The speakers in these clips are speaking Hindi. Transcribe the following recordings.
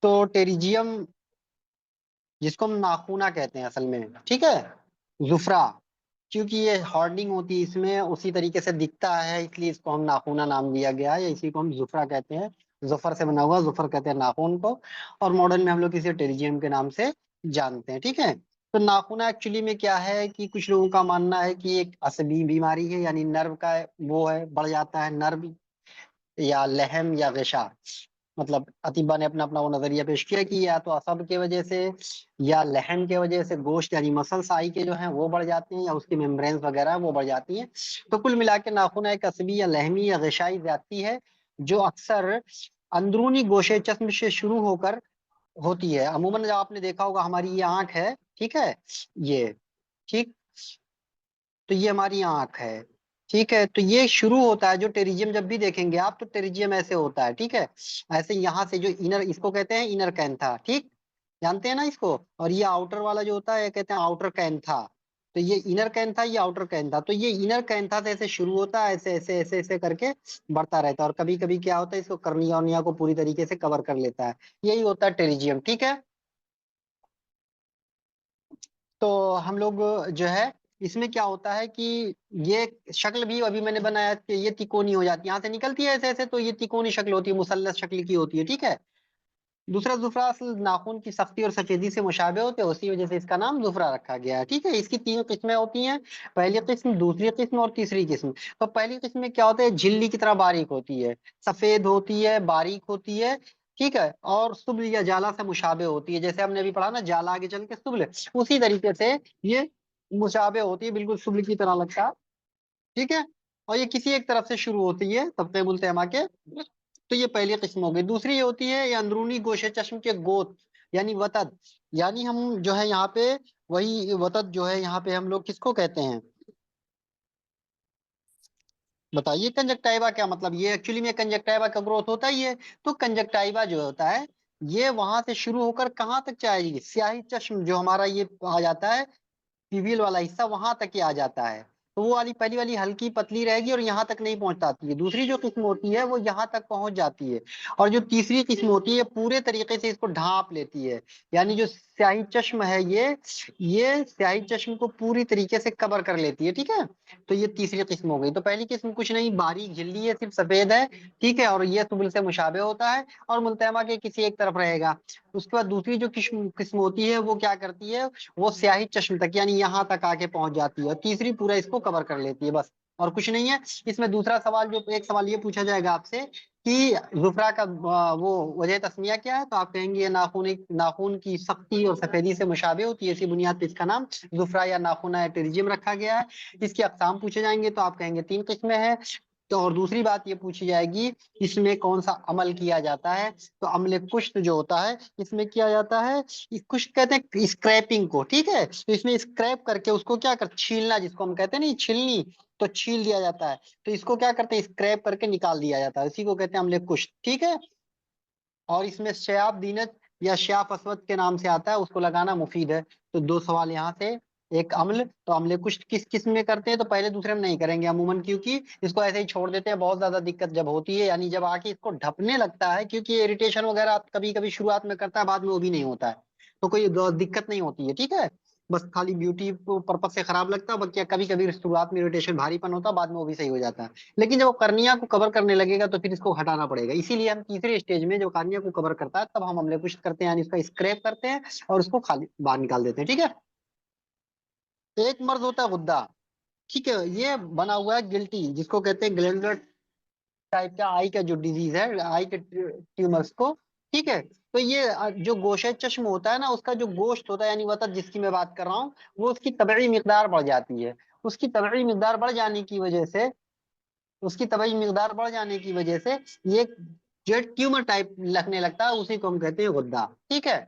तो टेरिजियम, जिसको हम नाखूना कहते हैं असल में, ठीक है, जुफरा, क्योंकि ये हॉर्डिंग होती है इसमें उसी तरीके से दिखता है, इसलिए इसको हम नाखूना नाम दिया गया है, या इसी को हम जुफरा कहते हैं। जुफर से बना हुआ, जुफर कहते हैं नाखून को। और मॉडर्न में हम लोग इसे टेरिजियम के नाम से जानते हैं, ठीक है। तो नाखूना एक्चुअली में क्या है कि कुछ लोगों का मानना है कि एक असली बीमारी है, यानी नर्व का वो है, बढ़ जाता है नर्व, या लहम या गिशा। मतलब अतीबा ने अपना अपना वो नजरिया पेश किया कि या तो असब के वजह से या लहम के वजह से गोश्त यानी मसल्स आई के जो हैं वो बढ़ जाते हैं, या उसकी मेम्ब्रेन्स वगैरह वो बढ़ जाती हैं। तो कुल मिला के नाखूना एक असबी या लहमी या गिशाई ज्यादती है, जो अक्सर अंदरूनी गोशे चश्म से शुरू होकर होती है। अमूमन जब आपने देखा होगा, हमारी ये आंख है, ठीक है, ये, ठीक, तो ये हमारी आंख है, ठीक है। तो ये शुरू होता है, जो टेरिजियम जब भी देखेंगे आप, तो टेरिजियम ऐसे होता है, ठीक है। ऐसे यहाँ से जो इनर, इसको कहते हैं इनर कैंथा, ठीक, जानते हैं ना इसको। और ये आउटर वाला जो होता है, ये कहते हैं आउटर कैंथा। तो ये इनर कैंथा, ये आउटर कैंथा। तो ये इनर कैंथा से ऐसे शुरू होता है, ऐसे ऐसे ऐसे ऐसे करके बढ़ता रहता है, और कभी कभी क्या होता है, इसको कर्निया वर्निया को पूरी तरीके से कवर कर लेता है। यही होता है टेरिजियम, ठीक है। तो हम लोग जो है, इसमें क्या होता है कि ये शक्ल भी अभी मैंने बनाया कि ये तिकोनी हो जाती है, यहाँ से निकलती है ऐसे ऐसे, तो ये तिकोनी शक्ल होती है, मुसल्लस शक्ल की होती है, ठीक है। दूसरा, जुफरा असल नाखून की सख्ती और सफेदी से मुशाबे होते हैं, उसी वजह से इसका नाम जुफरा रखा गया है, ठीक है। इसकी तीन किस्में होती हैं, पहली किस्म, दूसरी किस्म और तीसरी किस्म। तो पहली किस्म में क्या होता है, झिल्ली की तरह बारीक होती है, सफेद होती है, बारीक होती है, ठीक है, और सुब्ल या जाला से मुशाबे होती है। जैसे हमने अभी पढ़ा ना, जाला आगे चल के सुब्ल, उसी तरीके से ये मुशाबे होती है, बिल्कुल सुब्ल की तरह लगता है, ठीक है। और ये किसी एक तरफ से शुरू होती है, तबके मुल्तहमा के। तो ये पहली किस्म हो गई। दूसरी ये होती है, ये अंदरूनी गोशे चश्म के गोत, यानी वतद। यानी हम जो है यहाँ पे, वही वतद जो है यहाँ पे हम लोग किसको कहते हैं, बताइए। कंजक्टाइवा क्या मतलब, ये एक्चुअली में कंजक्टाइवा का ग्रोथ होता ही है। तो कंजक्टाइवा जो होता है, ये वहां से शुरू होकर कहाँ तक जाएगी, स्याही चश्म जो हमारा ये आ जाता है, पीवीएल वाला हिस्सा, वहां तक ही आ जाता है। तो वो वाली पहली वाली हल्की पतली रहेगी और यहाँ तक नहीं पहुंच पाती है। दूसरी जो किस्म होती है वो यहाँ तक पहुंच जाती है। और जो तीसरी किस्म होती है, पूरे तरीके से इसको ढांप लेती है। यानी जो स्याही चश्म है, ये स्याही चश्म को पूरी तरीके से कवर कर लेती है, ठीक है। तो ये तीसरी किस्म हो गई। तो पहली किस्म कुछ नहीं, बारीक झिल्ली है, सिर्फ सफेद है, ठीक है, और ये सुबुल से मुशाबे होता है, और मुल्तहमा के किसी एक तरफ रहेगा। उसके बाद दूसरी जो किस्म किस्म होती है, वो क्या करती है, वो स्याही चश्म तक यानी यहाँ तक आके पहुंच जाती है, और तीसरी पूरा इसको कवर कर लेती है, बस और कुछ नहीं है। इसमें दूसरा सवाल, जो एक सवाल ये पूछा जाएगा आपसे कि जुफरा का वो वजह तस्मिया क्या है, तो आप कहेंगे ये नाखून की सख्ती और सफेदी से मुशाबे होती है, इसी बुनियाद पर इसका नाम जुफरा या नाखूना या टेरिजियम रखा गया है। इसकी अकसाम पूछे जाएंगे तो आप कहेंगे तीन किस्में हैं। तो और दूसरी बात ये पूछी जाएगी, इसमें कौन सा अमल किया जाता है, तो अमले कुश्त जो होता है इसमें किया जाता है। कुश्त कहते हैं स्क्रैपिंग को, ठीक है। तो इसमें स्क्रैप करके उसको क्या कर, छीलना जिसको हम कहते हैं, नहीं छीलनी, तो छील दिया जाता है। तो इसको क्या करते हैं, स्क्रैप करके निकाल दिया जाता है, इसी को कहते हैं अमले कुश्त, ठीक है। और इसमें शयाब दीनत या शयाफ अस्वद के नाम से आता है, उसको लगाना मुफीद है। तो दो सवाल यहाँ से। एक अम्ल, तो अम्ले कुछ किस किस्म में करते हैं, तो पहले दूसरे में नहीं करेंगे अमूमन, क्योंकि इसको ऐसे ही छोड़ देते हैं। बहुत ज्यादा दिक्कत जब होती है, यानी जब आके इसको ढपने लगता है, क्योंकि इरिटेशन वगैरह कभी कभी शुरुआत में करता है, बाद में वो भी नहीं होता है, तो कोई दिक्कत नहीं होती है, ठीक है। बस खाली ब्यूटी पर्पज से खराब लगता है, बाकी कभी कभी शुरुआत में इरिटेशन भारीपन होता है, बाद में वो भी सही हो जाता है। लेकिन जब वो कर्निया को कवर करने लगेगा तो फिर इसको हटाना पड़ेगा। इसीलिए हम तीसरे स्टेज में, जो कर्निया को कवर करता है, तब हम अम्ले पुष्ट करते हैं, यानी उसका स्क्रैप करते हैं और उसको खाली बाहर निकाल देते हैं, ठीक है। एक मर्ज होता है गुद्दा, ठीक है, ये बना हुआ है गिल्टी, जिसको कहते हैं ग्लैंडुलर टाइप का आई का जो डिजीज है, आई के ट्यूमर्स को, ठीक है। तो ये जो गोशे चश्म होता है ना, उसका जो गोश्त होता है, यानी वतन जिसकी मैं बात कर रहा हूँ, वो उसकी तबई मिकदार बढ़ जाती है। उसकी तबई मिकदार बढ़ जाने की वजह से, उसकी तबई मिकदार बढ़ जाने की वजह से ये जो ट्यूमर टाइप लगने लगता है, उसी को हम कहते हैं गुद्दा, ठीक है।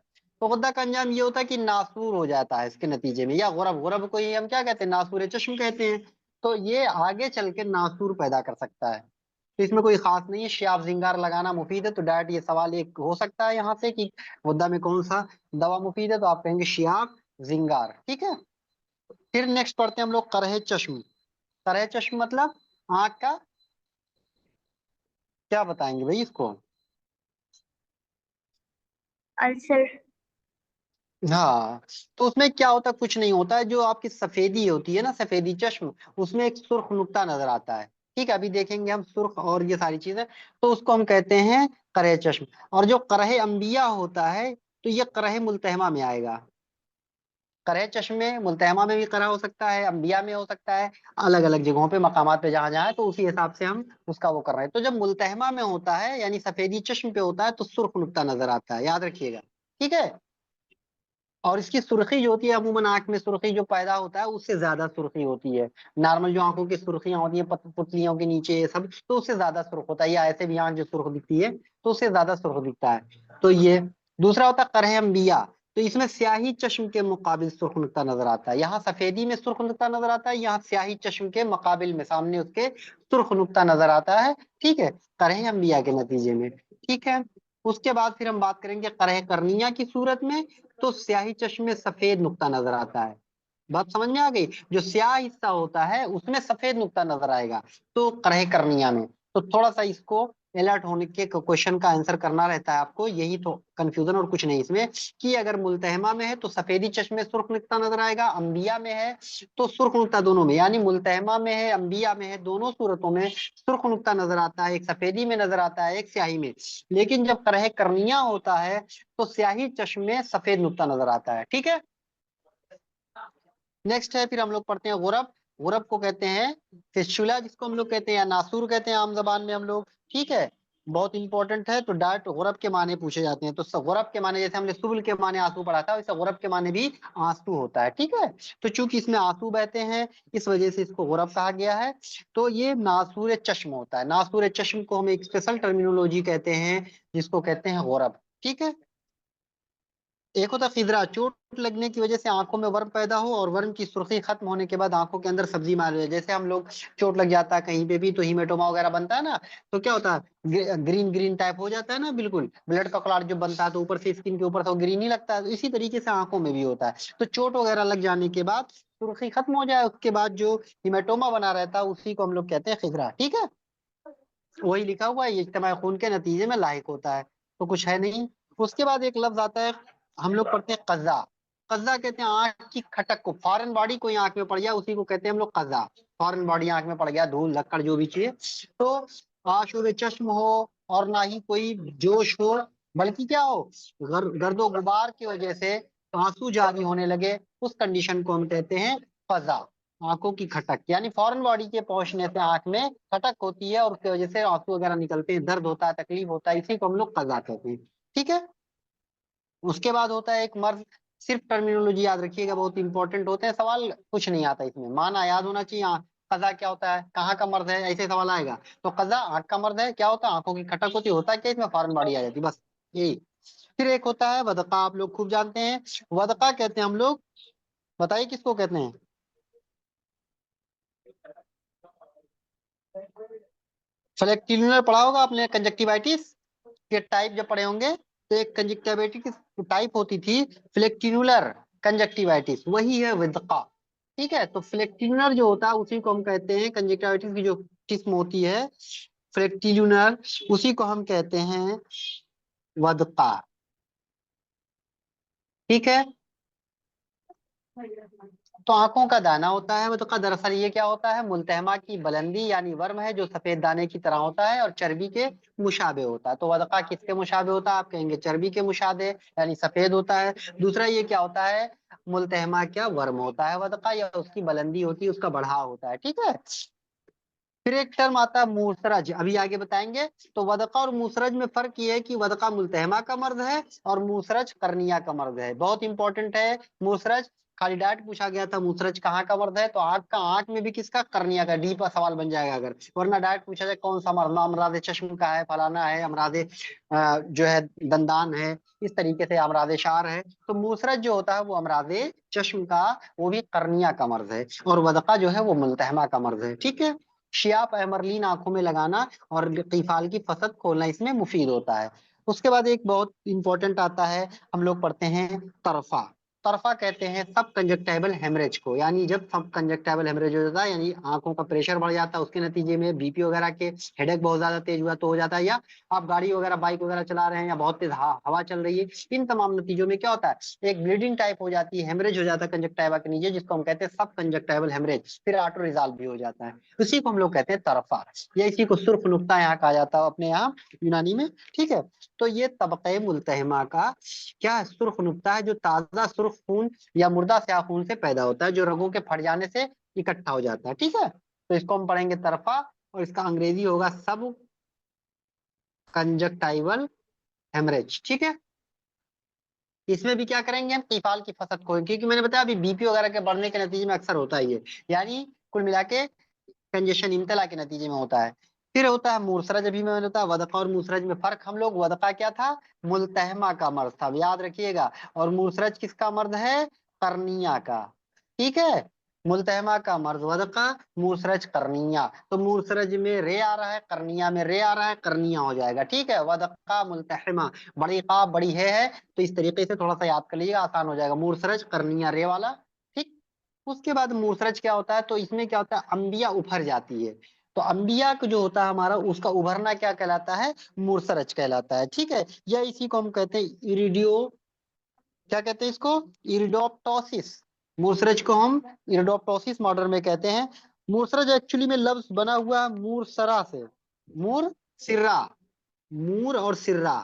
तो गुद्दा का अंजाम ये होता है कि नासूर हो जाता है इसके नतीजे में, या गुरब, गुरब को ही हम क्या कहते हैं, नासूर चश्म कहते हैं। तो ये आगे चल के नासूर पैदा कर सकता है। तो इसमें कोई खास नहीं है, शियाब जिंगार लगाना मुफीद है। तो डायरेक्ट ये सवाल एक हो सकता है यहाँ से कि गुद्दा में कौन सा दवा मुफीद है, तो आप कहेंगे शियाब जिंगार, ठीक है। फिर नेक्स्ट पढ़ते हैं हम लोग करहे चश्म। करहे चश्म मतलब आंख का, क्या बताएंगे भाई इसको। अल्सर। हाँ, तो उसमें क्या होता है, कुछ नहीं होता है, जो आपकी सफेदी होती है ना, सफेदी चश्म, उसमें एक सुर्ख नुक्ता नजर आता है। ठीक है, अभी देखेंगे हम सुर्ख और ये सारी चीजें, तो उसको हम कहते हैं करह चश्म। और जो करह अंबिया होता है, तो ये करह मुल्तहमा में आएगा। करह चश्म में, मुल्तहमा में भी करह हो सकता है, अंबिया में हो सकता है, अलग अलग जगहों पे, मकामात पे जहां जहां है, तो उसी हिसाब से हम उसका वो कर रहे हैं। तो जब मुल्तहमा में होता है, यानी सफेदी चश्म पे होता है, तो सुर्ख नुक्ता नजर आता है, याद रखिएगा। ठीक है, और इसकी सुर्खी जो होती है, अमूमन आंख में सुर्खी जो पैदा होता है, उससे ज्यादा सुर्खी होती है। नॉर्मल जो आंखों की सुर्खियां होती है, पुतलियों के नीचे ये सब, तो उससे ज्यादा सुर्ख होता है, या ऐसे भी आंख जो सुर्ख दिखती है, तो उससे ज्यादा सुर्ख दिखता है। तो ये दूसरा होता है करह अंबिया। तो इसमें स्याही चश्म के मुकाबिल सुर्ख नुक्ता नजर आता है। यहाँ सफेदी में सुर्ख नुक्ता नजर आता है, यहाँ स्याही चश्म के मुकाबिल में सामने उसके सुर्ख नुक्ता नजर आता है। ठीक है, करह अंबिया के नतीजे में। ठीक है, उसके बाद फिर हम बात करेंगे करह करनिया की सूरत में। तो स्याही चश्मे में सफेद नुक्ता नजर आता है। बात समझ में आ गई, जो स्याह हिस्सा होता है उसमें सफेद नुक्ता नजर आएगा, तो करह करनिया में। तो थोड़ा सा इसको अलर्ट होने के क्वेश्चन का आंसर करना रहता है आपको, यही तो कंफ्यूजन और कुछ नहीं इसमें, कि अगर मुल्तहमा में है तो सफेदी चश्मे सुर्ख नुक्ता नजर आएगा, अंबिया में है तो सुर्ख नुक्ता, दोनों में, यानी मुल्तहमा में है, अंबिया में है, दोनों सूरतों में सुर्ख नुक्ता नजर आता है। एक सफेदी में नजर आता है, एक स्याही में। लेकिन जब करह करनिया होता है, तो स्याही चश्मे में सफेद नुक्ता नजर आता है। ठीक है, नेक्स्ट है, फिर हम लोग पढ़ते हैं गुरब। गुरब को कहते हैं फिस्चुला, जिसको हम लोग कहते हैं, या नासूर कहते हैं आम जबान में हम लोग। ठीक है, बहुत इंपॉर्टेंट है। तो डायरेक्ट गुरब के माने पूछे जाते हैं। तो गुरब के माने, जैसे हमने सुबुल के माने आंसू पढ़ा था, वैसे गुरब के माने भी आंसू होता है। ठीक है, तो चूंकि इसमें आंसू बहते हैं, इस वजह से इसको गुरब कहा गया है। तो ये नासूर चश्म होता है। नासूर चश्म को हम एक स्पेशल टर्मिनोलॉजी कहते हैं, जिसको कहते हैं गुरब। ठीक है, एक होता है खिदरा, चोट लगने की वजह से आंखों में वर्म पैदा हो, और वर्म की सुर्खी खत्म होने के बाद आंखों के अंदर सब्जी मार जाए। जैसे हम लोग चोट लग जाता है कहीं पे भी, तो हीमेटोमा वगैरह बनता है ना, तो क्या होता है, ग्रीन ग्रीन टाइप हो जाता है ना, बिल्कुल ब्लड का क्लॉट जो बनता है, तो ऊपर से स्किन के ऊपर से वो ग्रीन ही लगता है। तो इसी तरीके से आंखों में भी होता है। तो चोट वगैरह लग जाने के बाद सुर्खी खत्म हो जाए, उसके बाद जो हीमेटोमा बना रहता है, उसी को हम लोग कहते हैं खिदरा। ठीक है, वही लिखा हुआ है, इज्तिमा खून के नतीजे में लाहिक होता है, तो कुछ है नहीं। उसके बाद एक लफ्ज आता है, हम लोग पढ़ते हैं कज़ा। कज़ा कहते हैं आंख की खटक को, फॉरेन बॉडी कोई आंख में पड़ गया, उसी को कहते हैं हम लोग कज़ा। फॉरेन बॉडी आंख में पड़ गया, धूल लक्कड़ जो भी चीज, तो आशुब चश्म हो, और ना ही कोई जोश हो, बल्कि क्या हो, गर्दो गुबार की वजह से आंसू जारी होने लगे, उस कंडीशन को हम कहते हैं कज़ा। आंखों की खटक, यानी फॉरेन बॉडी के पहुंचने से आंख में खटक होती है, और उसकी वजह से आंसू वगैरह निकलते हैं, दर्द होता है, तकलीफ होता है, इसी को हम लोग कज़ा कहते हैं। ठीक है, उसके बाद होता है एक मर्ज। सिर्फ टर्मिनोलॉजी याद रखिएगा, बहुत इंपॉर्टेंट होते हैं सवाल, कुछ नहीं आता इसमें, माना याद होना चाहिए। कज़ा क्या होता है, कहाँ का मर्ज है, ऐसे सवाल आएगा। तो कज़ा आंख का मर्ज है, क्या होता है, आंखों की खटक होती है, होता है क्या, इसमें फॉरेन बॉडी आ जाती है, बस यही। फिर एक होता है वदका, आप लोग खूब जानते हैं। वदका कहते हैं हम लोग, बताइए किसको कहते हैं। फ्लेक्टिन्यूलर पढ़ा होगा आपने, कंजक्टिवाइटिस के टाइप जब पढ़े होंगे, तो एक कंजक्टिवाइटिस की टाइप होती थी फ्लेक्टिनुलर कंजक्टिवाइटिस, वही है विदका। ठीक है, तो फ्लेक्टिनुलर जो होता है उसी को हम कहते हैं, कंजक्टिवाइटिस की जो किस्म होती है फ्लेक्टिनुलर, उसी को हम कहते हैं वदका। ठीक है, तो आंखों का दाना होता है वदका, दरअसल ये क्या होता है, मुल्तहमा की बुलंदी, यानी वर्म है, जो सफेद दाने की तरह होता है और चर्बी के मुशाबे होता है। तो वदका किसके मुशाबे होता है, आप कहेंगे चर्बी के मुशाबे, यानी सफेद होता है। दूसरा ये क्या होता है, मुल्तहमा क्या वर्म होता है वदका, या उसकी बुलंदी होती है, उसका बढ़ाव होता है। ठीक है, फिर एक टर्म आता है मूसरज, अभी आगे बताएंगे। तो वदका और मूसरज में फर्क ये है कि वदका मुल्तहमा का मर्ज है, और मूसरज करनिया का मर्ज है। बहुत इंपॉर्टेंट है मूसरज, खाली डायरेक्ट पूछा गया था मूसरज कहाँ का मर्द है, तो आंख का, आंख में भी किसका, करनिया का, डीप का सवाल बन जाएगा अगर, वरना डायरेक्ट पूछा जाए कौन सा मर्द, अमराज चश्म का है, फलाना है, अमराज जो है दंदान है, इस तरीके से अमराज शार है। तो मूसरज जो होता है वो अमराज चश्म का, वो भी करनिया का मर्ज है, और वदका जो है वो मुल्तहमा का मर्ज है। ठीक है, शियाप एमरलिन आंखों में लगाना और कीफाल की फसद खोलना इसमें मुफीद होता है। उसके बाद एक बहुत इंपॉर्टेंट आता है, हम लोग पढ़ते हैं तरफा। तरफा कहते हैं सब कंजक्टाइबल हेमरेज को, यानी जब सब कंजक्टाइबल हेमरेज हो जाता है, यानी आंखों का प्रेशर बढ़ जाता है, उसके नतीजे में बीपी वगैरह के हेडेक बहुत ज्यादा तेज हुआ तो हो जाता है, या आप गाड़ी वगैरह बाइक वगैरह चला रहे हैं या बहुत तेज हवा चल रही है, इन तमाम नतीजों में क्या होता है, एक ब्लीडिंग टाइप हो जाती है, हेमरेज हो जाता है कंजक्टाइवा के नीचे, जिसको हम कहते हैं सब कंजक्टाइबल हेमरेज, फिर ऑटो रिजॉल्व भी हो जाता है, उसी को हम लोग कहते हैं तरफा, या इसी को सुर्ख नुक्ता यहाँ कहा जाता है अपने यहाँ यूनानी में। ठीक है, तो ये तबक़े मुल्तहिमा का क्या है, सुर्ख नुक्ता है जो ताजा सुर्ख खून या मुर्दा स्याह खून से पैदा होता है, जो रगों के फट जाने से इकट्ठा हो जाता है। ठीक है, तो इसको हम पढ़ेंगे तरफा, और इसका अंग्रेजी होगा सब कंजक्टाइवल हेमरेज। ठीक है, इसमें भी क्या करेंगे हम, तिफाल की फसद को, क्योंकि मैंने बताया अभी बीपी वगैरह के बढ़ने के नतीजे में अक्सर होता ही है, यानी कुल मिला के कंजेशन इम्तला के नतीजे में होता है। फिर होता है मूरसरज, अभी मैंने बताया वदका और मूसरज में फर्क, हम लोग वदका क्या था, मुल्तहमा का मर्द था, याद रखिएगा, और मूसरज किसका मर्द है, करनिया का। ठीक है, मुल्तहमा का मर्द वदका, मूसरज करनिया, तो मूसरज में रे आ रहा है, करनिया में रे आ रहा है, करनिया हो जाएगा। ठीक है, वदका मुल्तहमा, बड़ी का बड़ी है, तो इस तरीके से थोड़ा सा याद कर लीजिएगा, आसान हो जाएगा, मूसरज करनिया रे वाला। ठीक, उसके बाद मूसरज क्या होता है, तो इसमें क्या होता है, अंबिया उभर जाती है, तो अंबिया को जो होता है हमारा, उसका उभरना क्या कहलाता है, मूसरज कहलाता है। ठीक है, या इसी को हम कहते हैं इरिडियो, क्या कहते हैं इसको, इरिडोप्टोसिस, मूसरज को हम इरिडोप्टोसिस मॉडर्न में कहते हैं। मूसरज एक्चुअली में लफ्ज बना हुआ है मूरसरा से, मूर सिर्रा, मूर और सिर्रा,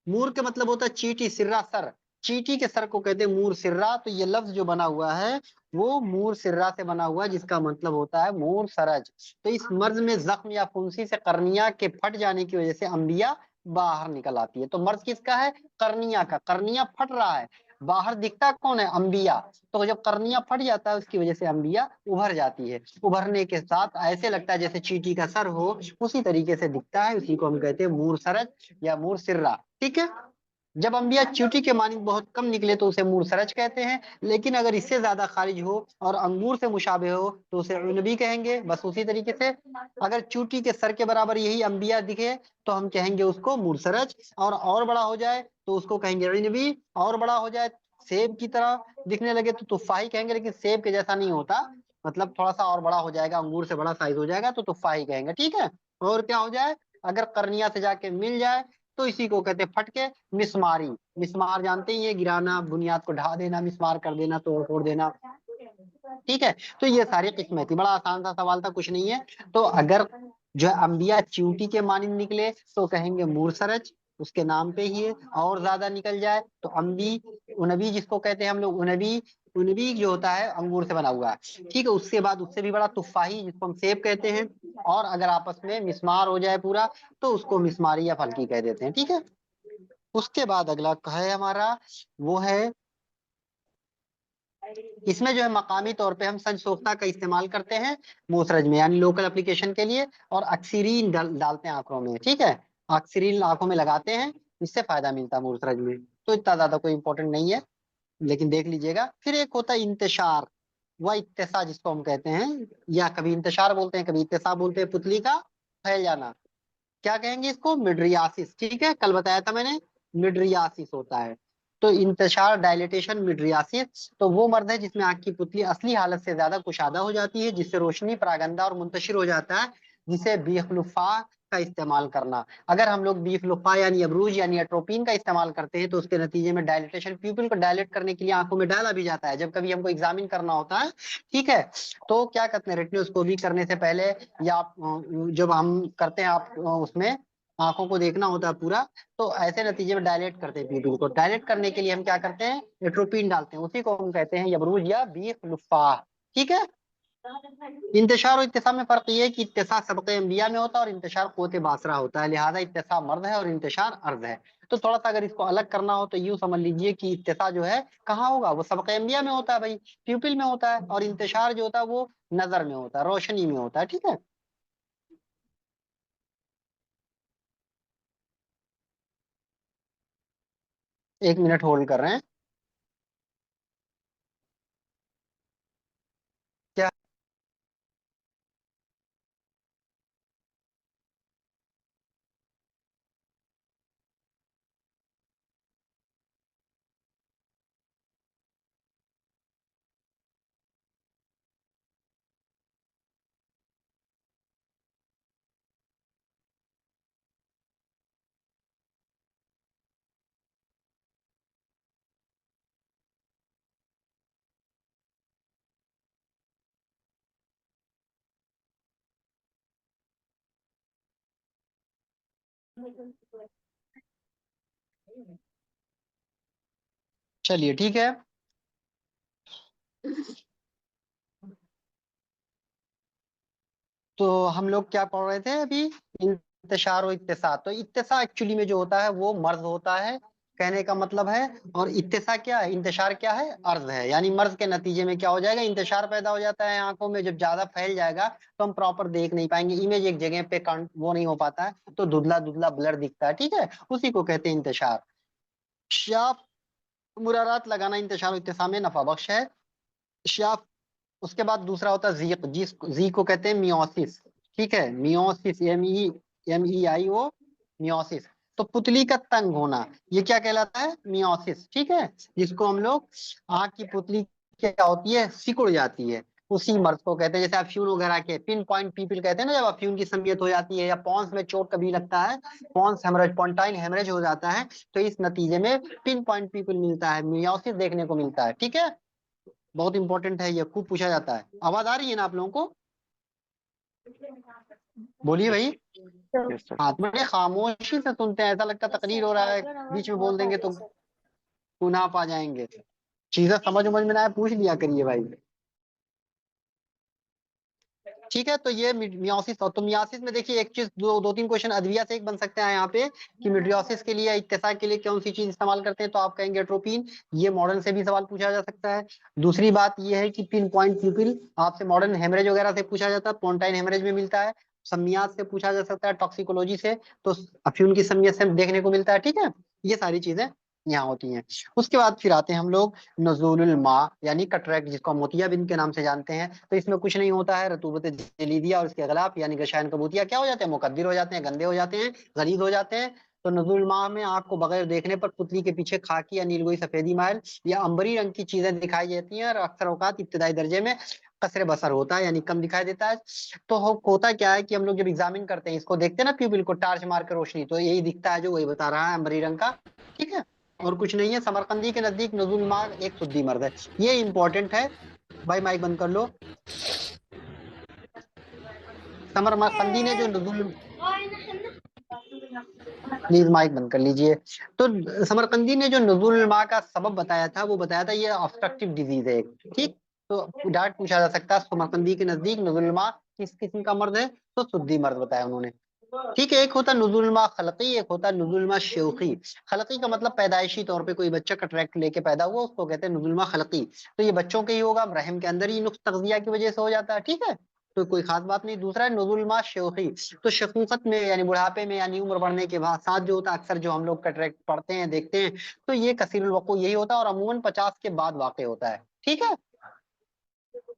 मूर का मतलब होता है चीटी, सिर्रा सर, चीटी के सर को कहते हैं मूर सिर्रा, तो ये लफ्ज जो बना हुआ है वो मूर सिर्रा से बना हुआ है, जिसका मतलब होता है मूर सरज। तो इस मर्ज में जख्म या फुंसी से कर्निया के फट जाने की वजह से अंबिया बाहर निकल आती है। तो मर्ज किसका है, कर्निया का, कर्निया फट रहा है, बाहर दिखता कौन है, अंबिया, तो जब कर्निया फट जाता है उसकी वजह से अंबिया उभर जाती है, उभरने के साथ ऐसे लगता है जैसे चीटी का सर हो, उसी तरीके से दिखता है, उसी को हम कहते हैं मूर सरज या मूर सिर्रा। ठीक है, जब अंबिया चींटी के मानिंद बहुत कम निकले तो उसे मूरसरज कहते हैं, लेकिन अगर इससे ज्यादा खारिज हो और अंगूर से मुशाबे हो तो उसे उनबी कहेंगे। बस उसी तरीके से अगर चूटी के सर के बराबर यही अंबिया दिखे तो हम कहेंगे उसको मूरसरज, और बड़ा हो जाए तो उसको कहेंगे उनबी, और बड़ा हो जाए सेब की तरह दिखने लगे तो तुफाही कहेंगे, लेकिन सेब के जैसा नहीं होता, मतलब थोड़ा सा और बड़ा हो जाएगा, अंगूर से बड़ा साइज हो जाएगा तो तुफाही कहेंगे। ठीक है, और क्या हो जाए, अगर कर्निया से जाके मिल जाए तो इसी को कहते हैं फटके, मिसमारी, मिसमार जानते ही है, गिराना, बुनियाद को ढा देना, मिसमार कर देना, तोड़ फोड़ देना। ठीक है, तो ये सारी किस्में थी, बड़ा आसान सा सवाल था, कुछ नहीं है। तो अगर जो है अंबिया चींटी के मानिंद निकले तो कहेंगे मूरसरज, उसके नाम पे ही है, और ज्यादा निकल जाए तो अम्बी, उनबी जिसको कहते हैं हम लोग, उनबी, उनबी जो होता है अंगूर से बना हुआ है। ठीक है, उसके बाद उससे भी बड़ा तुफाही जिसको हम सेब कहते हैं, और अगर आपस में मिसमार हो जाए पूरा तो उसको मिसमारी या फलकी कह देते हैं। ठीक है, उसके बाद अगला है हमारा, वो है, इसमें जो है मकामी तौर पे हम संशोधता का इस्तेमाल करते हैं मूसरज में, यानी लोकल एप्लीकेशन के लिए, और अक्सरीन डालते हैं आंखों में। ठीक है, अक्सरीन आंखों में लगाते हैं, इससे फायदा मिलता है मूसरज में, तो इतना ज्यादा कोई इंपॉर्टेंट नहीं है, लेकिन देख लीजिएगा। फिर एक होता है इंतशार व इत्तेसा, जिसको हम कहते हैं, या कभी इंतशार बोलते हैं, कभी इत्तेसा बोलते हैं, पुतली का फैल जाना, क्या कहेंगे इसको, मिड्रियासिस। ठीक है, कल बताया था मैंने, मिड्रियासिस होता है। तो इंतशार, डायलिटेशन, मिड्रियासिस, तो वो मर्द है जिसमें आंख की पुतली असली हालत से ज्यादा कुशादा हो जाती है, जिससे रोशनी परागंदा और मुंतशिर हो जाता है, जिसे बीखलुफा का इस्तेमाल करना। अगर हम लोग बीखलुफा यानी अबरूज यानी एट्रोपिन का इस्तेमाल करते हैं तो उसके नतीजे में डायलिटेशन, प्यूपिल को डायलेट करने के लिए आंखों में डाला भी जाता है जब कभी हमको एग्जामिन करना होता है। ठीक है, तो क्या करते हैं, रेटिनोस्कोपी करने से पहले, या जब हम करते हैं आप उसमें आंखों को देखना होता है पूरा, तो ऐसे नतीजे में डायलेट करते हैं पीपल को, डायलेट करने के लिए हम क्या करते हैं, एट्रोपिन डालते हैं, उसी को हम कहते हैं यबरूज या बीफ लुफा। ठीक है, इंतशार और इत्तिसा में फर्क ये है कि इत्तिसा सबके अंबिया में होता है और इंतशार कोते बासरा होता है, लिहाजा इत्तिसा मर्द है और इंतशार अर्ज है। तो थोड़ा सा अगर इसको अलग करना हो तो यूं समझ लीजिए कि इत्तिसा जो है कहाँ होगा, वो सबके अंबिया में होता है भाई, प्यूपिल में होता है, और इंतशार जो होता है वो नजर में होता है, रोशनी में होता है। ठीक है, 1 मिनट होल्ड कर रहे हैं। क्या चलिए ठीक है। तो हम लोग क्या पढ़ रहे थे अभी? इंतशार और इत्तेसा। तो इत्तेसा एक्चुअली में जो होता है वो मर्ज होता है, कहने का मतलब है। और इत्तेसा क्या है, इंतशार क्या है, अर्ज है। यानी मर्ज के नतीजे में क्या हो जाएगा, इंतशार पैदा हो जाता है आंखों में। जब ज्यादा फैल जाएगा तो हम प्रॉपर देख नहीं पाएंगे, इमेज एक जगह पे वो नहीं हो पाता है, तो धुंधला धुंधला ब्लर दिखता है, ठीक है। उसी को कहते हैं इंतशार। शाप मुरारात लगाना इंतशार इत्तेसा में नफा बख्श है। शाप। उसके बाद दूसरा होता है जीक। जी को कहते हैं मियोसिस। ठीक है, मियोसिस, MEI O, मियोसिस। तो पुतली का तंग होना, ये क्या कहलाता है, मियोसिस, ठीक है। जिसको हम लोग आंख की पुतली क्या होती है, सिकुड़ जाती है, उसी मर्ज को कहते हैं। जैसे अफ्यून वगैरह के पिन पॉइंट पीपल कहते हैं ना, जब अफ्यून की संबियत हो जाती है या पॉन्स में चोट कभी लगता है, पॉन्स हेमरेज, पॉन्टाइन हेमरेज हो जाता है, तो इस नतीजे में पिन पॉइंट पीपल मिलता है, मियोसिस देखने को मिलता है, ठीक है। बहुत इंपॉर्टेंट है, ये खूब पूछा जाता है। आवाज आ रही है ना आप लोगों को? बोलिए भाई। Yes sir. हाँ, बड़े खामोशी से सुनते हैं, ऐसा लगता है तकरीर हो रहा है, बीच में बोल देंगे तो गुनाह पा जाएंगे। चीजें समझ उमझ में ना आए पूछ लिया करिए भाई। ठीक है, तो ये मियोसिस। और तो मियासिस में देखिए एक चीज, दो तीन क्वेश्चन अद्विया से एक बन सकते हैं यहाँ पे, कि मिडियोसिस के लिए, इत्तेसा के लिए कौन सी चीज इस्तेमाल करते हैं, तो आप कहेंगे एट्रोपिन। ये मॉडर्न से भी सवाल पूछा जा सकता है। दूसरी बात ये है कि पिन पॉइंट प्यूपिल आपसे मॉडर्न हेमरेज वगैरह से पूछा जाता है, पोन्टाइन हेमरेज में मिलता है। सम्मियात से पूछा जा सकता है, टॉक्सिकोलॉजी से, तो अफ्यून की सम्मियत से देखने को मिलता है, ठीक है। ये सारी चीजें यहाँ होती हैं। उसके बाद फिर आते हैं हम लोग नज़ुलुल मा, यानी कटरैक्ट, जिसको हम मोतियाबिंद के नाम से जानते हैं। तो इसमें कुछ नहीं होता है, रतूबत जलीदिया और इसके गलाफ यानी गशायन कबूतिया क्या हो जाते हैं, मुकद्दिर हो जाते हैं, गंदे हो जाते हैं, गलीज हो जाते हैं। तो नज़ुल मा में आंख को बगैर देखने पर पुतली के पीछे खाकी या नीलगोई सफेदी माइल या अंबरी रंग की चीजें दिखाई देती हैं, और अक्सर औकात इब्तदाई दर्जे में कसरे बसर होता है, यानी कम दिखाई देता है। तो होता क्या है कि हम लोग जब एग्जामिन करते हैं, इसको देखते हैं ना प्यूपिल को, टार्च मार कर रोशनी, तो यही दिखता है जो वही बता रहा है, अंबरी रंग का, ठीक है। और कुछ नहीं है। समरकंदी के नजदीक नजुल माग एक सुद्दी मर्द है। ये इंपॉर्टेंट है भाई, माइक बंद कर लो। समरकंदी ने जो नजुल, प्लीज माइक बंद कर लीजिए। तो समरकंदी ने जो नजुल माह का सबब बताया था, वो बताया था ये ऑब्स्ट्रक्टिव डिजीज है, ठीक। तो डायरेक्ट पूछा जा सकता है, समरकंदी के नजदीक नजुल माह किस किस्म का मर्द है, तो सुद्दी मर्द बताया उन्होंने, ठीक है। एक होता है नुज़ुल मा खलकी, एक होता है नुज़ुल मा शौकी। खलकी का मतलब पैदाइशी तौर पे कोई बच्चा कटरैक्ट लेके पैदा हुआ, उसको कहते हैं नुज़ुल मा खलकी। तो ये बच्चों के ही होगा, रहम के अंदर ही नुक्स तगजिया की वजह से हो जाता है, ठीक है। तो कोई खास बात नहीं। दूसरा है नुज़ुल मा शौकी। तो शखूकत में यानी बुढ़ापे में, यानी उम्र बढ़ने के बाद साथ जो होता है, अक्सर जो हम लोग कटरैक्ट पढ़ते हैं देखते हैं, तो ये कसीरुल वक़ू यही होता है, और अमूमन 50 के बाद वाक़ होता है, ठीक है।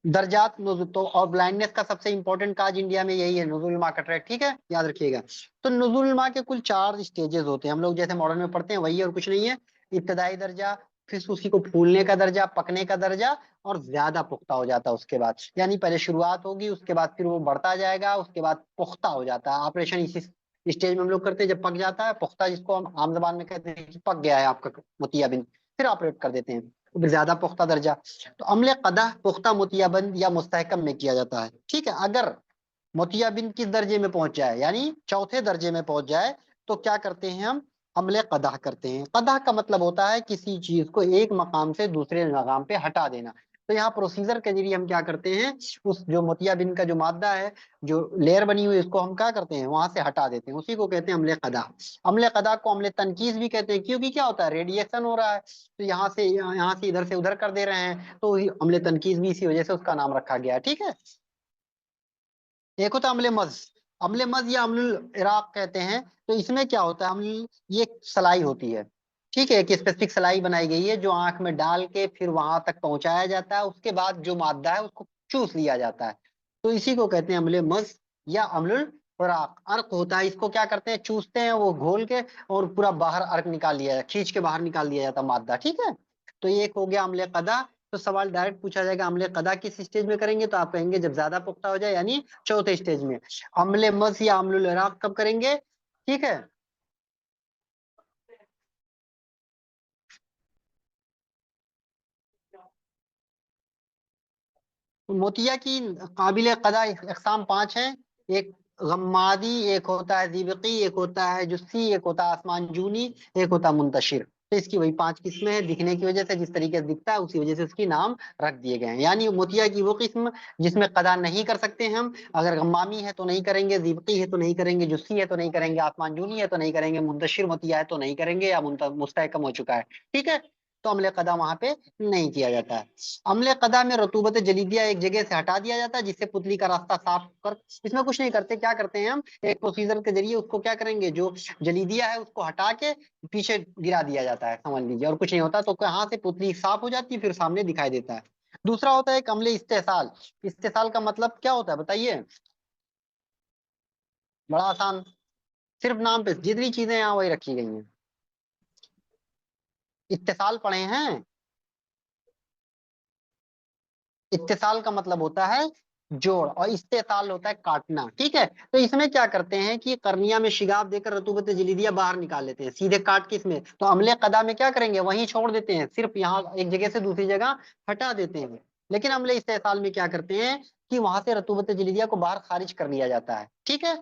दर्जात नुज़ुल तो, और ब्लाइंडनेस का सबसे इंपॉर्टेंट काज इंडिया में यही है, नुज़ुल मा कटरैक्ट, ठीक है, याद रखिएगा। तो नुज़ुल मा के कुल 4 स्टेजेस होते हैं, हम लोग जैसे मॉडर्न में पढ़ते हैं वही, और कुछ नहीं है। इब्तदाई दर्जा, फिर उसी को फूलने का दर्जा, पकने का दर्जा, और ज्यादा पुख्ता हो जाता है उसके बाद। यानी पहले शुरुआत होगी, उसके बाद फिर वो बढ़ता जाएगा, उसके बाद पुख्ता हो जाता है। ऑपरेशन इसी स्टेज में हम लोग करते हैं, जब पक जाता है पुख्ता, जिसको हम आम जबान में कहते हैं कि पक गया है आपका मोतियाबिंद, फिर ऑपरेट कर देते हैं। फिर ज्यादा पुख्ता दर्जा, तो अम्ले कदह पुख्ता मोतियाबिंद या मुस्तहकम में किया जाता है, ठीक है। अगर मोतियाबिंद किस दर्जे में पहुंच जाए, यानी चौथे दर्जे में पहुंच जाए, तो क्या करते हैं हम, अम्ले कदाह करते हैं। कदाह का मतलब होता है किसी चीज को एक मकाम से दूसरे मकाम पे हटा देना। तो यहाँ प्रोसीजर के जरिए हम क्या करते हैं, उस जो मोतियाबिंद का जो मादा है, जो लेयर बनी हुई है, उसको हम क्या करते हैं, वहां से हटा देते हैं, उसी को कहते हैं अम्ले कदाह। अम्ले कदाह को अम्ले तनकीज भी कहते हैं, क्योंकि क्या होता है, रेडिएशन हो रहा है, तो यहाँ से इधर से उधर कर दे रहे हैं, तो अम्ले तनकीज भी इसी वजह से उसका नाम रखा गया है, ठीक है। एक होता है अम्ले मज। अम्ले मज या अम्लुल इराक कहते हैं। तो इसमें क्या होता है, अम्ल, ये एक सलाई होती है, ठीक है। एक स्पेसिफिक सलाई बनाई गई है जो आंख में डाल के फिर वहां तक पहुंचाया जाता है, उसके बाद जो मादा है उसको चूस लिया जाता है। तो इसी को कहते हैं अम्ले मज या अम्लुल इराक। अर्क होता है, इसको क्या करते हैं, चूसते हैं वो घोल के, और पूरा बाहर अर्क निकाल लिया खींच के बाहर निकाल दिया जाता है मादा, ठीक है। तो ये एक हो गया अम्ले कदा। तो सवाल डायरेक्ट पूछा जाएगा, अम्ले कदा किस स्टेज में करेंगे, तो आप कहेंगे जब ज्यादा पुख्ता हो जाए, यानी चौथे स्टेज में। अम्ले मस या अम्लुल इराक कब करेंगे, ठीक है। मोतिया की काबिल कदा इकसाम 5 हैं। एक गम्मादी, एक होता है ज़िबकी, एक होता है जुस्सी, एक होता है आसमान जूनी, एक होता है मुंतशिर। तो इसकी वही 5 किस्में हैं, दिखने की वजह से जिस तरीके से दिखता है उसी वजह से उसकी नाम रख दिए गए हैं। यानी मोतिया की वो किस्म जिसमें कदा नहीं कर सकते हम, अगर गम्मामी है तो नहीं करेंगे, ज़िबकी है तो नहीं करेंगे, जुस्सी है तो नहीं करेंगे, आसमान जूनी है तो नहीं करेंगे, मुंतशिर मोतिया है तो नहीं करेंगे, या मुस्तहकम हो चुका है। ठीक है, तो अमले कदा वहां पे नहीं किया जाता है। अम्ले कदा में रतूबत जलीदिया एक जगह से हटा दिया जाता है जिससे पुतली का रास्ता साफ कर। इसमें कुछ नहीं करते, क्या करते हैं हम, एक प्रोसीजर के जरिए उसको क्या करेंगे, जो जलीदिया है उसको हटा के पीछे गिरा दिया जाता है, समझ लीजिए, और कुछ नहीं होता। तो कहाँ से पुतली साफ हो जाती है, फिर सामने दिखाई देता है। दूसरा होता है एक अम्ले इस्तेसाल। इस्तेसाल का मतलब क्या होता है बताइए? बड़ा आसान, सिर्फ नाम पे जितनी चीजें यहाँ वही रखी गई हैं। इत्तेसाल पढ़े हैं? इत्तेसाल का मतलब होता है जोड़, और इस्तेसाल होता है काटना। ठीक है, तो इसमें क्या करते हैं कि कर्निया में शिगाफ देकर रतूबत जलीदिया बाहर निकाल लेते हैं, सीधे काट के। इसमें तो अमले कदा में क्या करेंगे, वहीं छोड़ देते हैं, सिर्फ यहाँ एक जगह से दूसरी जगह हटा देते हैं। लेकिन अमले इस्तेसाल में क्या करते हैं कि वहां से रतूबत जलीदिया को बाहर खारिज कर लिया जाता है। ठीक है,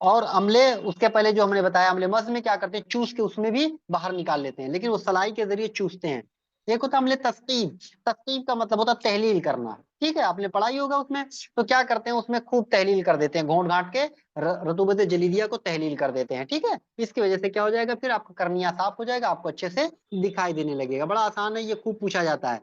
और अमले उसके पहले जो हमने बताया, अमले मज में क्या करते हैं, चूस के उसमें भी बाहर निकाल लेते हैं, लेकिन वो सलाई के जरिए चूसते हैं। एक होता है अमले तस्कीब। तस्कीब का मतलब होता है तहलील करना। ठीक है, आपने पढ़ा ही होगा उसमें। तो क्या करते हैं, उसमें खूब तहलील कर देते हैं, घोंट घाट के रतूबत जलीदिया को तहलील कर देते हैं। ठीक है, इसकी वजह से क्या हो जाएगा, फिर आपका कर्निया साफ हो जाएगा, आपको अच्छे से दिखाई देने लगेगा। बड़ा आसान है, ये खूब पूछा जाता है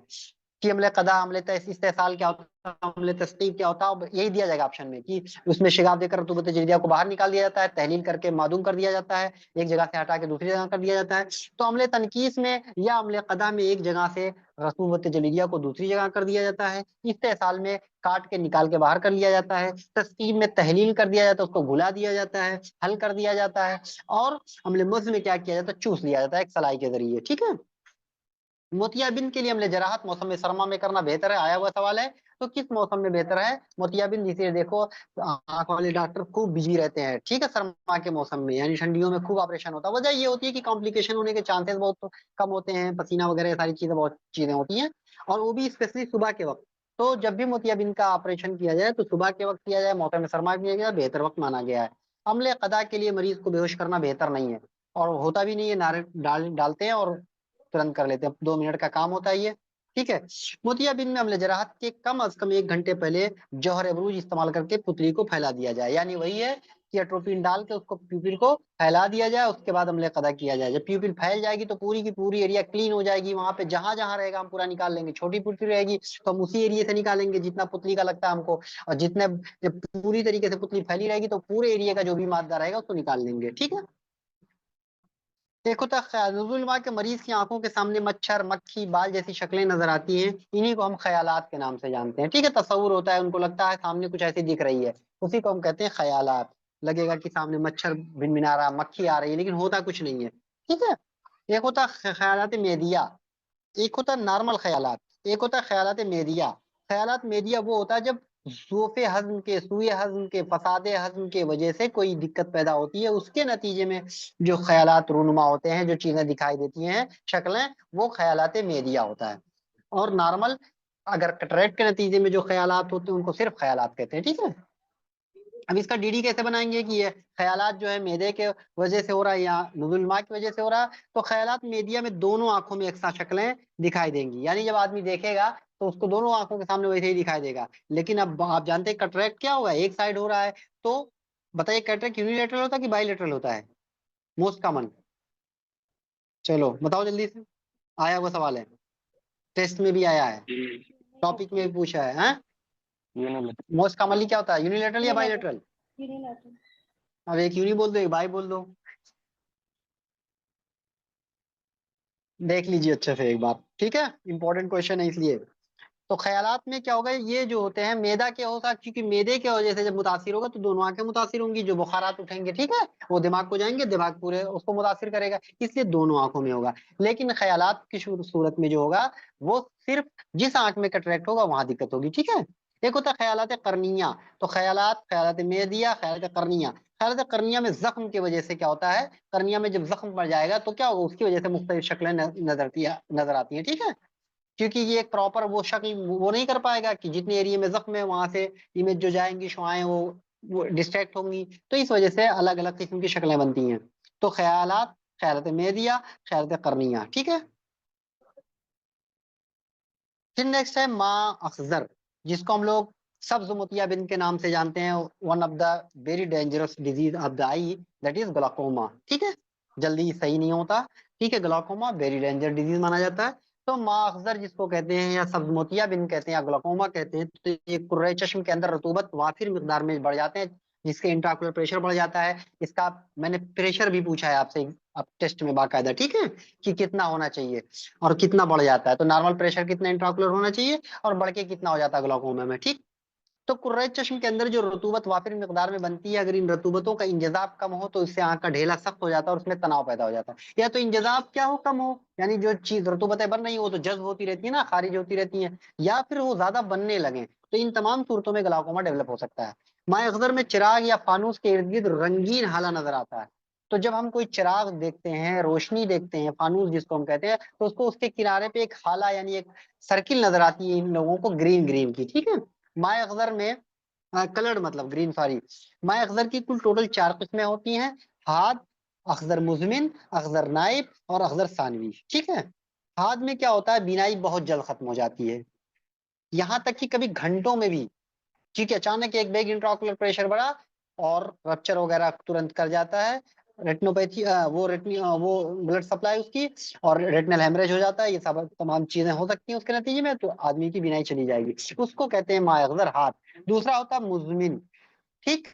कि अमले कदा, अमले इस्तेसाल क्या होता है, अमले तस्कीब क्या होता है। अब यही दिया जाएगा ऑप्शन में कि उसमें शिगाफ देकर रतूबत जलीदिया को बाहर निकाल दिया जाता है, तहलील करके मादूम कर दिया जाता है, एक जगह से हटा के दूसरी जगह कर दिया जाता है। तो अमले तनकीस में या अमले कदा में एक जगह से रसूबत जलीलिया को दूसरी जगह कर दिया जाता है। इस्तेसाल में काट के निकाल के बाहर कर लिया जाता है। तस्कीब में तहलील कर दिया जाता है, उसको घुला दिया जाता है, हल कर दिया जाता है। और अमले मुज़ में क्या किया जाता है, चूस लिया जाता है एक सलाई के जरिए। ठीक है, मोतियाबिंद के लिए अमले जराहत मौसम में सरमा में करना बेहतर है, आया हुआ सवाल है। तो किस मौसम में बेहतर है मोतियाबिंद? जिसे देखो, आंख वाले डॉक्टर खूब बिजी रहते हैं, ठीक है, सरमा के मौसम में, यानी ठंडियों में खूब ऑपरेशन होता है। वजह ये होती है कि कॉम्प्लिकेशन होने के चांसेस बहुत कम होते हैं, पसीना वगैरह ये सारी चीजें, बहुत चीजें होती हैं, और वो भी स्पेशली सुबह के वक्त। तो जब भी मोतियाबिंद का ऑपरेशन किया जाए तो सुबह के वक्त किया जाए, मौसम में सरमा किया गया, बेहतर वक्त माना गया है। अमले कदा के लिए मरीज को बेहोश करना बेहतर नहीं है, और होता भी नहीं है, नारे डालते हैं और तुरंत कर लेते हैं, 2 मिनट का काम होता है ये। ठीक है, मोतियाबिंद में अमले जराहत के कम अज कम 1 घंटे पहले जौहर अबरूज इस्तेमाल करके पुतली को फैला दिया जाए। यानी वही है कि एट्रोपिन डाल के उसको प्यूपिल को फैला दिया जाए, उसके बाद अमले कदा किया जाए। जब प्यूपिल फैल जाएगी तो पूरी की पूरी एरिया क्लीन हो जाएगी, वहां पे जहां जहां रहेगा हम पूरा निकाल लेंगे। छोटी पुतली रहेगी तो हम उसी एरिया से निकालेंगे जितना पुतली का लगता है हमको, और जितने, जब पूरी तरीके से पुतली फैली रहेगी तो पूरे एरिया का जो भी मादा रहेगा उसको निकाल लेंगे। ठीक है, एक होता है ख्याल। नुज़ुल माँ के मरीज की आंखों के सामने मच्छर, मक्खी, बाल जैसी शक्लें नजर आती हैं, इन्हीं को हम ख्यालात के नाम से जानते हैं। ठीक है, तस्वुर होता है, उनको लगता है सामने कुछ ऐसी दिख रही है, उसी को हम कहते हैं ख्यालात। लगेगा कि सामने मच्छर भिनभिना रहा, मक्खी आ रही है, लेकिन होता कुछ नहीं है। ठीक है, एक होता है ख्यालात मेदिया, एक होता है नॉर्मल ख्यालात, एक होता है ख्यालात मेदिया। ख्यालात मेदिया वो होता है जब ज़ोफ़े हज़्म के, सूए हज़्म के, फसादे हज़्म के वजह से कोई दिक्कत पैदा होती है, उसके नतीजे में जो ख्यालात रूनुमा होते हैं, जो चीजें दिखाई देती हैं, शक्लें, वो ख्यालात मेदिया होता है। और नॉर्मल, अगर कैटरेक्ट के नतीजे में जो ख्यालात होते हैं उनको सिर्फ ख्यालात कहते हैं। ठीक है, अब इसका डीडी कैसे बनाएंगे कि ये ख्यालात जो है मैदे के वजह से हो रहा है या नुज़ुल माँ की वजह से हो रहा है। तो ख्यालात मेदिया में दोनों आंखों में एक साथ शक्लें दिखाई देंगी, यानी जब आदमी देखेगा तो उसको दोनों आंखों के सामने वैसे ही दिखाई देगा। लेकिन अब आप जानते हैं कटरैक्ट क्या हुआ है, एक साइड हो रहा है। तो बताइए, कटरैक्ट यूनिलेटरल होता है कि बाइलेटरल होता है? मोस्ट कॉमन, चलो बताओ जल्दी से, आया हुआ सवाल है, टेस्ट में भी आया है, टॉपिक में भी पूछा है, हाँ? मोस्ट कॉमनली क्या होता है, यूनिलेटरल या यूनिलैटरल। बाइलेटरल? यूनिलैटरल। अब एक यूनि बोल दो, एक बाई बोल दो, देख लीजिए अच्छे से एक बार। ठीक है, इंपॉर्टेंट क्वेश्चन है इसलिए। तो ख्यालात में क्या होगा, ये जो होते हैं मैदा के होगा, क्योंकि मैदे के वजह से जब मुतासिर होगा तो दोनों आंखें मुतासिर होंगी, जो बुखारात उठेंगे, ठीक है, वो दिमाग को जाएंगे, दिमाग पूरे उसको मुतासिर करेगा, इसलिए दोनों आंखों में होगा। लेकिन ख्यालात की सूरत में जो होगा, वो सिर्फ जिस आंख में कटरैक्ट होगा वहां दिक्कत होगी। ठीक है, एक होता है ख्यालात करनिया। तो ख्यालात मेदिया, ख्यालात करनिया। ख्यालात करनिया में जख्म की वजह से क्या होता है, करनिया में जब जख्म पड़ जाएगा तो क्या होगा, उसकी वजह से मुख्तलिफ शक्लें नजर आती है। ठीक है, क्योंकि ये एक प्रॉपर वो शक्ल वो नहीं कर पाएगा कि जितने एरिया में जख्म है वहां से इमेज जो जाएंगी शुआएं वो वो डिस्ट्रैक्ट होंगी, तो इस वजह से अलग अलग किस्म की शक्लें बनती हैं। तो ख्यालात, ख्यालत मेदिया, ख्यालत करनिया, ठीक है। फिर नेक्स्ट है मा अखजर, जिसको हम लोग सब्ज मोतियाबिंद के नाम से जानते हैं। One of the very dangerous disease of the I, that is glaucoma, ठीक है। जल्दी सही नहीं होता, ठीक है। ग्लाकोमा वेरी डेंजर डिजीज माना जाता है। तो मा अखजर जिसको कहते हैं, या सब्ज मोतियाबिंद कहते हैं, या ग्लाकोमा कहते हैं, तो ये कुर्रे चश्म के अंदर रतूबत वाफिर मिकदार में बढ़ जाते हैं, जिसके इंट्राकुलर प्रेशर बढ़ जाता है। इसका मैंने प्रेशर भी पूछा है आपसे अब टेस्ट में बाकायदा, ठीक है, कि कितना होना चाहिए और कितना बढ़ जाता है। तो नॉर्मल प्रेशर कितना इंट्राकुलर होना चाहिए और बढ़ के कितना हो जाता है ग्लाकोमा में, ठीक। तो कुर्रे चश्म के अंदर जो रतूबत वाफिर मिकदार में बनती है, अगर इन रतूबतों का इंजज़ाब कम हो तो इससे आंख का ढेला सख्त हो जाता है और उसमें तनाव पैदा हो जाता है। या तो इंजज़ाब क्या हो, कम हो, यानी जो चीज रतूबतें बन रही हो वो तो जज्ब होती रहती है ना, खारिज होती रहती है, या फिर वो ज्यादा बनने लगे, तो इन तमाम सूरतों में ग्लाकोमा डेवलप हो सकता है। माए अख्तर में चिराग या फानूस के इर्द गिर्द रंगीन हाला नजर आता है। तो जब हम कोई चिराग देखते हैं, रोशनी देखते हैं, फानूस जिसको हम कहते हैं, तो उसको उसके किनारे पे एक हाला यानी एक सर्किल नजर आती है इन लोगों को ग्रीन ग्रीन की, ठीक है। माए अख्तर में कलर्ड मतलब ग्रीन, सॉरी। माए अख्तर की कुल टोटल 4 किस्में होती हैं। हाद, अख्तर मुजमिन, अख्तर नाइब और अख्तर सानवी, ठीक है। हाद में क्या होता है, बीनाई बहुत जल्द खत्म हो जाती है, यहाँ तक कि कभी घंटों में भी, ठीक है। अचानक एक बेग इंट्राओकुलर प्रेशर बढ़ा और रप्चर वगैरह तुरंत कर जाता है। रेटिनोपैथी, वो ब्लड सप्लाई उसकी, और रेटिनल हेमरेज हो जाता है, ये सब तमाम चीजें हो सकती हैं उसके नतीजे में, तो आदमी की बीनाई चली जाएगी। उसको कहते हैं माए अख्तर हाथ। दूसरा होता है मुजमिन, ठीक।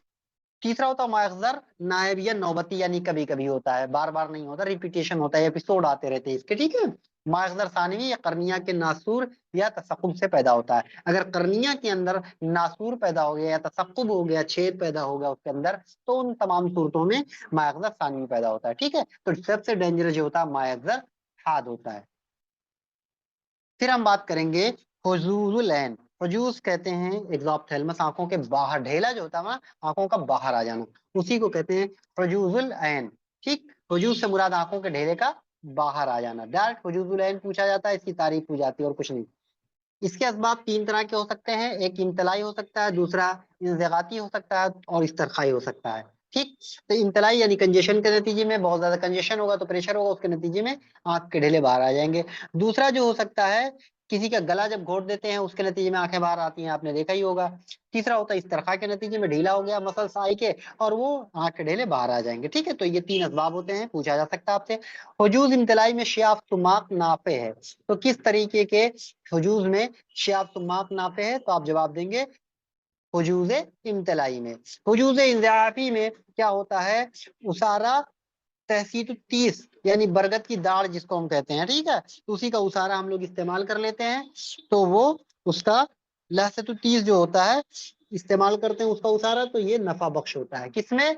तीसरा होता है माअज़र नायब या नौबती, यानी कभी कभी होता है, बार बार नहीं होता, रिपीटेशन होता है, एपिसोड आते रहते हैं इसके, ठीक है। माअज़र सानवी या कर्निया के नासूर या तसक्कुब से पैदा होता है। अगर कर्निया के अंदर नासूर पैदा हो गया या तसक्कुब हो गया, छेद पैदा हो गया उसके अंदर, तो उन तमाम सूरतों में माअज़र सानवी पैदा होता है, ठीक है। तो सबसे डेंजरस जो होता है माअज़र हाद होता है। फिर हम बात करेंगे हुजूजुल ऐन। हुजूज कहते हैं एक्सॉप्थेल्मस, आंखों के बाहर, ढेला जो होता है ना, आंखों का बाहर आ जाना, उसी को कहते हैं हुजूजुल ऐन, ठीक। हुजूज से मुराद आंखों के ढेले का बाहर आ जाना। डायरेक्ट हुजूजुल ऐन पूछा जाता है, इसकी तारीफ की जाती है और कुछ नहीं। इसके असबाब 3 तरह के हो सकते हैं, एक इम्तलाई हो सकता है, दूसरा इंज़िगाती हो सकता है, और इस्तिरखाई हो सकता है, ठीक। तो इम्तलाई यानी कंजेशन के नतीजे में, बहुत ज्यादा कंजेशन होगा तो प्रेशर होगा, उसके नतीजे में आंख के ढेले बाहर आ जाएंगे। दूसरा जो हो सकता है, किसी का गला जब घोट देते हैं उसके नतीजे में आंखें बाहर आती हैं, आपने देखा ही होगा। तीसरा होता है इस्तिरखा के नतीजे में, ढीला हो गया मसल्स आई के, और वो आंख के ढेले बाहर आ जाएंगे, ठीक है। तो ये 3 असबाब होते हैं, पूछा जा सकता है आपसे। हुजूज इम्तलाई में शियाफ तुमाक नाफे है, तो किस तरीके के हुजूज में शियाफ तुमाक नाफे है, तो आप जवाब देंगे हुजूज इम्तलाई में। हुजूज इंज़िआफी में क्या होता है, उसारा तहसीत 30, यानी बरगद की दाढ़ जिसको हम कहते हैं, ठीक है, तो उसी का उसारा हम लोग इस्तेमाल कर लेते हैं, तो वो उसका लहसतु 30 जो होता है इस्तेमाल करते हैं उसका उसारा, तो ये नफा बख्श होता है। किसमें,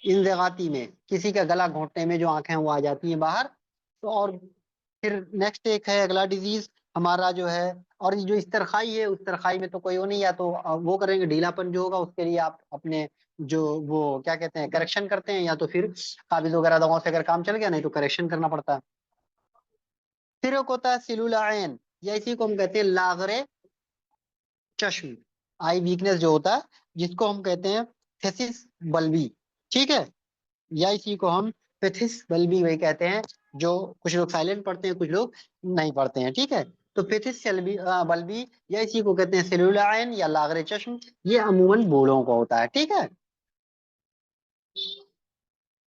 इंजगाती में, किसी का गला घोंटने में जो आंखें वो आ जाती हैं बाहर। तो और फिर नेक्स्ट एक है अगला डिजीज हमारा जो है, और ये जो इस्तिरखाई है, उस तरखाई में तो कोई वो नहीं, या तो वो करेंगे ढीलापन जो होगा उसके लिए आप अपने जो वो क्या कहते हैं करेक्शन करते हैं, या तो फिर काबिज वगैरह दवाओं से अगर काम चल गया, नहीं तो करेक्शन करना पड़ता है। फिर एक होता है सिलुला ऐन, या इसी को हम कहते हैं लागरे चश्म, आई वीकनेस जो होता है, जिसको हम कहते हैं थेसिस बल्बी, ठीक है। या इसी को हम पेथिस बल्बी वही कहते हैं, जो कुछ लोग साइलेंट पढ़ते हैं, कुछ लोग नहीं पढ़ते हैं, ठीक है। तो पेथिस बल्बी, या इसी को कहते हैं सेलुला आयन या लागरे चश्म, ये अमूमन बूढ़ों को होता है, ठीक है।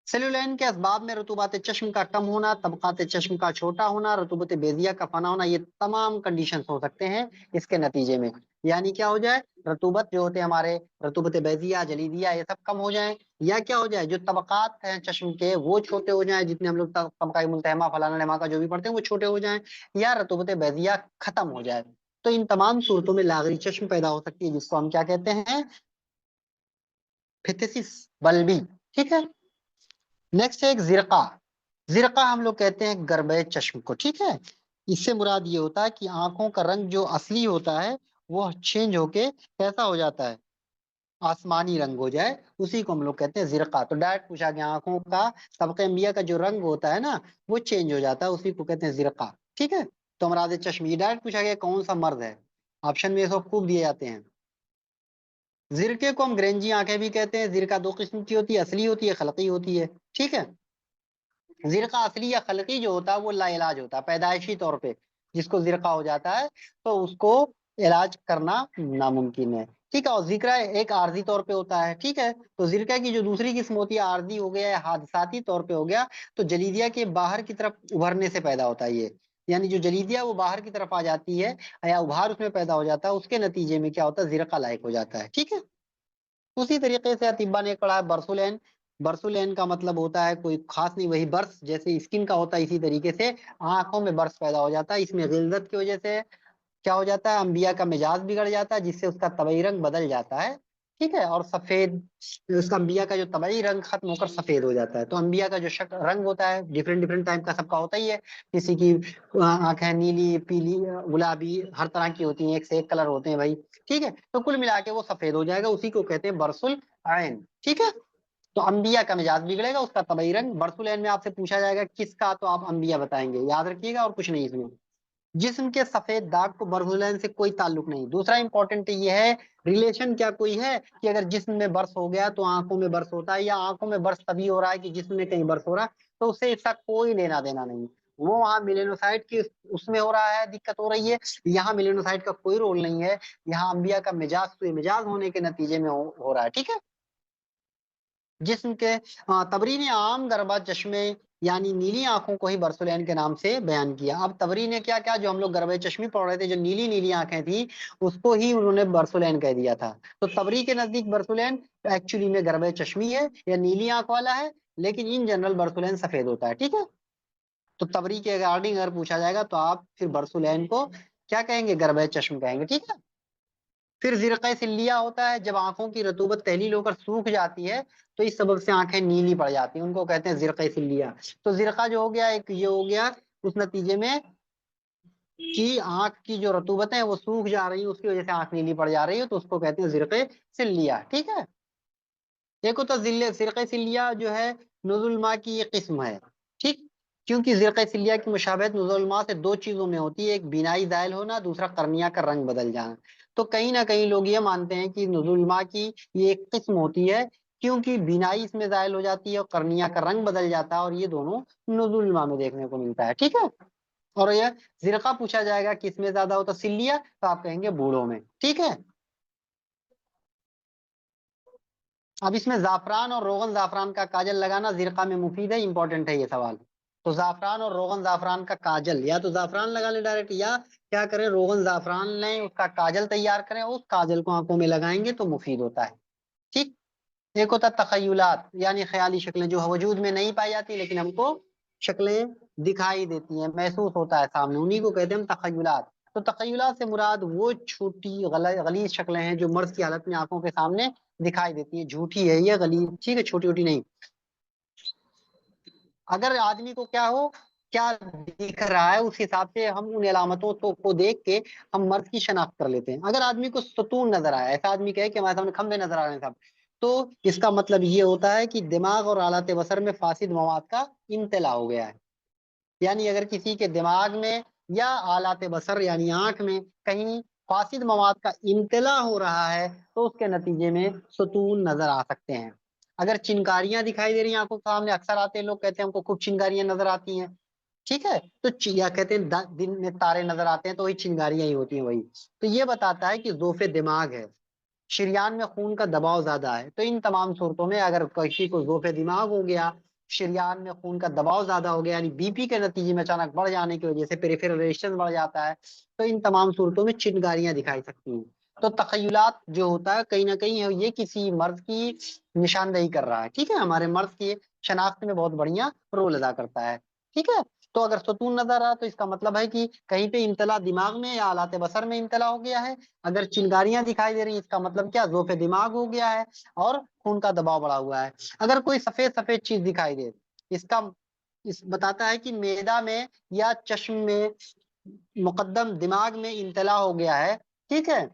सेलुलाइन के असबाब में रतूबात चश्म का कम होना, तबकात चश्म का छोटा होना, रतूबत बेजिया का फना होना, ये तमाम कंडीशंस हो सकते हैं इसके नतीजे में। यानी क्या हो जाए, रतूबत जो होते हैं हमारे, रतूबत बेजिया, जलीदिया, ये सब कम हो जाए, या क्या हो जाए, जो तबकात हैं चश्म के वो छोटे हो जाए, जितने हम लोग तबका मुल्तहमा फलाना लमा का जो भी पढ़ते हैं वो छोटे हो जाए, या रतूबत बेजिया खत्म हो जाए। तो इन तमाम सूरतों में लागरी चश्म पैदा हो सकती है, जिसको हम क्या कहते हैं, फिथिसिस बल्बी, ठीक है। नेक्स्ट है एक जिरका। जिरका हम लोग कहते हैं गर्बे चश्म को, ठीक है। इससे मुराद ये होता है कि आंखों का रंग जो असली होता है वो चेंज होके कैसा हो जाता है, आसमानी रंग हो जाए, उसी को हम लोग कहते हैं जिरका। तो डायरेक्ट पूछा गया, आंखों का तबके अंबिया का जो रंग होता है ना, वो चेंज हो जाता है, उसी को कहते हैं जिरका, ठीक है। तो अमराज चश्म, ये डायरेक्ट पूछा गया कौन सा मर्द है, ऑप्शन में ये सब खूब दिए जाते हैं। जिरके को हम ग्रेंजी आंखें भी कहते हैं। जिरका दो किस्म की होती है, असली होती है, खलकी होती है। ठीक है, जिरका असली या खलकी जो होता है वो लाइलाज होता है पैदाइशी तौर पे। जिसको जिरका हो जाता है तो उसको इलाज करना नामुमकिन है। ठीक है, और जिक्रा एक आर्जी तौर पे होता है। ठीक है, तो जिरका की जो दूसरी किस्म होती है, आर्जी हो गया या हादसाती तौर पे हो गया, तो जलीदिया के बाहर की तरफ उभरने से पैदा होता है ये। यानी जो जलीदिया वो बाहर की तरफ आ जाती है या उभार उसमें पैदा हो जाता है, उसके नतीजे में क्या होता है, जिरका लायक हो जाता है। ठीक है, उसी तरीके से अतिब्बा ने पढ़ा है बर्सुलैन। बर्सुलैन का मतलब होता है कोई खास नहीं, वही बर्स जैसे स्किन का होता है, इसी तरीके से आंखों में बर्स पैदा हो जाता है। इसमें गिल्दत की वजह से क्या हो जाता है, अंबिया का मिजाज बिगड़ जाता है, जिससे उसका तबई रंग बदल जाता है। ठीक है, और सफेद, उसका अंबिया का जो तबई रंग खत्म होकर सफेद हो जाता है। तो अंबिया का जो रंग होता है डिफरेंट डिफरेंट टाइप का सबका होता ही है। किसी की आंखें नीली, पीली, गुलाबी, हर तरह की होती हैं, एक से एक कलर होते हैं भाई। ठीक है, तो कुल मिला के वो सफेद हो जाएगा, उसी को कहते हैं बरसुल आइन। ठीक है, तो अंबिया का मिजाज बिगड़ेगा, उसका तबई रंग। बरसुल आइन में आपसे पूछा जाएगा किसका, तो आप अंबिया बताएंगे, याद रखिएगा, और कुछ नहीं इसमें। जिस्म के सफेद दाग को बर्फुलैन से कोई ताल्लुक नहीं। दूसरा इंपॉर्टेंट ये है, रिलेशन क्या कोई है कि अगर जिस्म में बर्स हो गया तो आंखों में बर्स होता है, या आंखों में बर्स तभी हो रहा है कि जिस्म में कहीं बर्स हो रहा है, तो उससे इसका कोई लेना देना नहीं। वो वहां मिलेनोसाइट की उसमें हो रहा है, दिक्कत हो रही है। यहाँ मिलेनोसाइट का कोई रोल नहीं है। यहाँ अंबिया का मिजाज सुई मिजाज होने के नतीजे में हो रहा है। ठीक है, जिस्म के तबरी ने आम गरबा चश्मे यानी नीली आंखों को ही बरसुलैन के नाम से बयान किया। अब तबरी ने क्या क्या, जो हम लोग गरबे चश्मी पढ़ रहे थे, जो नीली नीली आंखें थी, उसको ही उन्होंने बरसुलैन कह दिया था। तो तबरी के नजदीक बरसुलैन एक्चुअली में गरबे चश्मी है या नीली आंख वाला है, लेकिन इन जनरल बरसुलैन सफेद होता है। ठीक है, तो तबरी के अकॉर्डिंग अगर पूछा जाएगा तो आप फिर बरसुलैन को क्या कहेंगे, गरबे चश्म कहेंगे। ठीक है, फिर जिरक़े सिल्लिया होता है, जब आंखों की रतूबत तहलील होकर सूख जाती है तो इस सबब से आंखें नीली पड़ जाती हैं, उनको कहते हैं जिरक़े सिल्लिया। तो जिरका जो हो गया, एक ये हो गया उस नतीजे में कि आंख की जो रतूबत है वो सूख जा रही है, उसकी वजह से आंख नीली पड़ जा रही है, तो उसको कहते हैं जिरक़े सिल्लिया। ठीक है, एक होता जिले जिरक़े सिल्लिया जो है नुज़ुल मा की ये किस्म है। ठीक, क्योंकि जिरक़े सिल्लिया की मुशाबहत नुज़ुल मा से दो चीजों में होती है, एक बीनाई ज़ाइल होना, दूसरा कर्निया का रंग बदल जाना। तो कहीं ना कहीं लोग ये मानते हैं कि नुज़ुल मा की ये एक किस्म होती है, क्योंकि बीनाई इसमें ज़ाइल हो जाती है और कर्निया का रंग बदल जाता है, और ये दोनों नुज़ुल मा में देखने को मिलता है। ठीक है, और यह जिरका पूछा जाएगा किसमें ज्यादा होता सिल्लिया, तो आप कहेंगे बूढ़ों में। ठीक है, अब इसमें जाफरान और रोगन जाफरान का काजल लगाना जिरका में मुफीद है, इंपॉर्टेंट है ये सवाल। तो जाफरान और रोगन जाफरान का काजल, या तो जाफरान लगा ले डायरेक्ट, या क्या करें, रोगन जाफरान लें, उसका काजल तैयार करें, उस काजल को आंखों में लगाएंगे तो मुफीद होता है। ठीक, एक होता तखयुलात यानी ख्याली शक्लें जो वजूद में नहीं पाई जाती लेकिन हमको शक्लें दिखाई देती हैं, महसूस होता है सामने, उन्हीं को कहते हैं हम तखयुलात। तो तखयुलात से मुराद वो छोटी गलीज शक्लें हैं जो मर्ज की हालत में आंखों के सामने दिखाई देती है। झूठी है ये गलीज, ठीक है, छोटी छोटी नहीं। अगर आदमी को क्या हो, क्या दिख रहा है, उस हिसाब से हम उन अलामतों को देख के हम मर्ज की शनाख्त कर लेते हैं। अगर आदमी को सुतून नजर आया, ऐसा आदमी कहे कि हमारे सामने खंबे नजर आ रहे हैं साहब, तो इसका मतलब ये होता है कि दिमाग और आलात बसर में फासिद मवाद का इंतला हो गया है। यानी अगर किसी के दिमाग में या आलात बसर यानी आंख में कहीं फासिद मवाद का इम्तला हो रहा है, तो उसके नतीजे में सुतून नजर आ सकते हैं। अगर चिनकारियां दिखाई दे रही हैं आंखों के सामने, अक्सर आते हैं लोग कहते हैं हमको खूब चिनगारियां नजर आती हैं। ठीक है, तो या कहते हैं दिन में तारे नजर आते हैं, तो वही चिनगारियां ही होती हैं वही। तो ये बताता है कि जोफे दिमाग है, शरियान में खून का दबाव ज्यादा है। तो इन तमाम सूरतों में अगर किसी को जोफे दिमाग हो गया, शरियान में खून का दबाव ज्यादा हो गया, यानी बीपी के नतीजे में अचानक बढ़ जाने की वजह से पेरिफेरल रेजिस्टेंस बढ़ जाता है, तो इन तमाम सूरतों में चिनगारियां दिखाई सकती हैं। तो तखयुलात जो होता है कहीं ना कहीं ये किसी मर्ज की निशानदेही कर रहा है। ठीक है, हमारे मर्ज की शनाख्त में बहुत बढ़िया रोल अदा करता है। ठीक है, तो अगर सुतून नजर आया तो इसका मतलब है कि कहीं पे इंतला दिमाग में या आलाते बसर में इंतला हो गया है। अगर चिंगारियां दिखाई दे रही इसका मतलब क्या, जोफे दिमाग हो गया है और खून का दबाव बढ़ा हुआ है। अगर कोई सफेद सफेद चीज दिखाई दे, इसका इस बताता है कि मेदा में या चश्म में मुकद्दम दिमाग में इंतला हो गया है। ठीक है,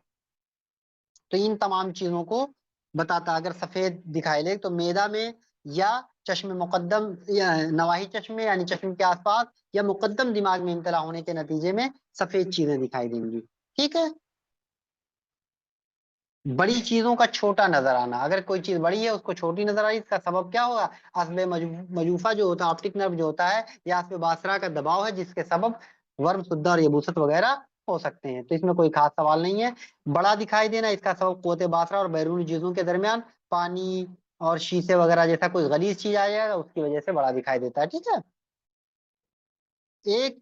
तो इन तमाम चीजों को बताता है। अगर सफेद दिखाई दे तो मेदा में या चश्मे मुकद्दम या नवाही चश्मे यानी चश्मे के आसपास या मुकद्दम दिमाग में इंतला होने के नतीजे में सफेद चीजें दिखाई देंगी। ठीक है, बड़ी चीजों का छोटा नजर आना, अगर कोई चीज बड़ी है उसको छोटी नजर आई, इसका सबब क्या होगा? अस्बे मजूफा जो होता है, ऑप्टिक नर्व जो होता है, या अस्बे बासरा का दबाव है, जिसके सबब वर्म शुद्धा और यबूसत वगैरह हो सकते हैं। तो इसमें कोई खास सवाल नहीं है। बड़ा दिखाई देना, इसका सबब कुव्वत बासरा और बैरूनी चीजों के दरमियान पानी और शीशे वगैरह जैसा कोई गलीज चीज आ जाएगा, उसकी वजह से बड़ा दिखाई देता है। ठीक है। एक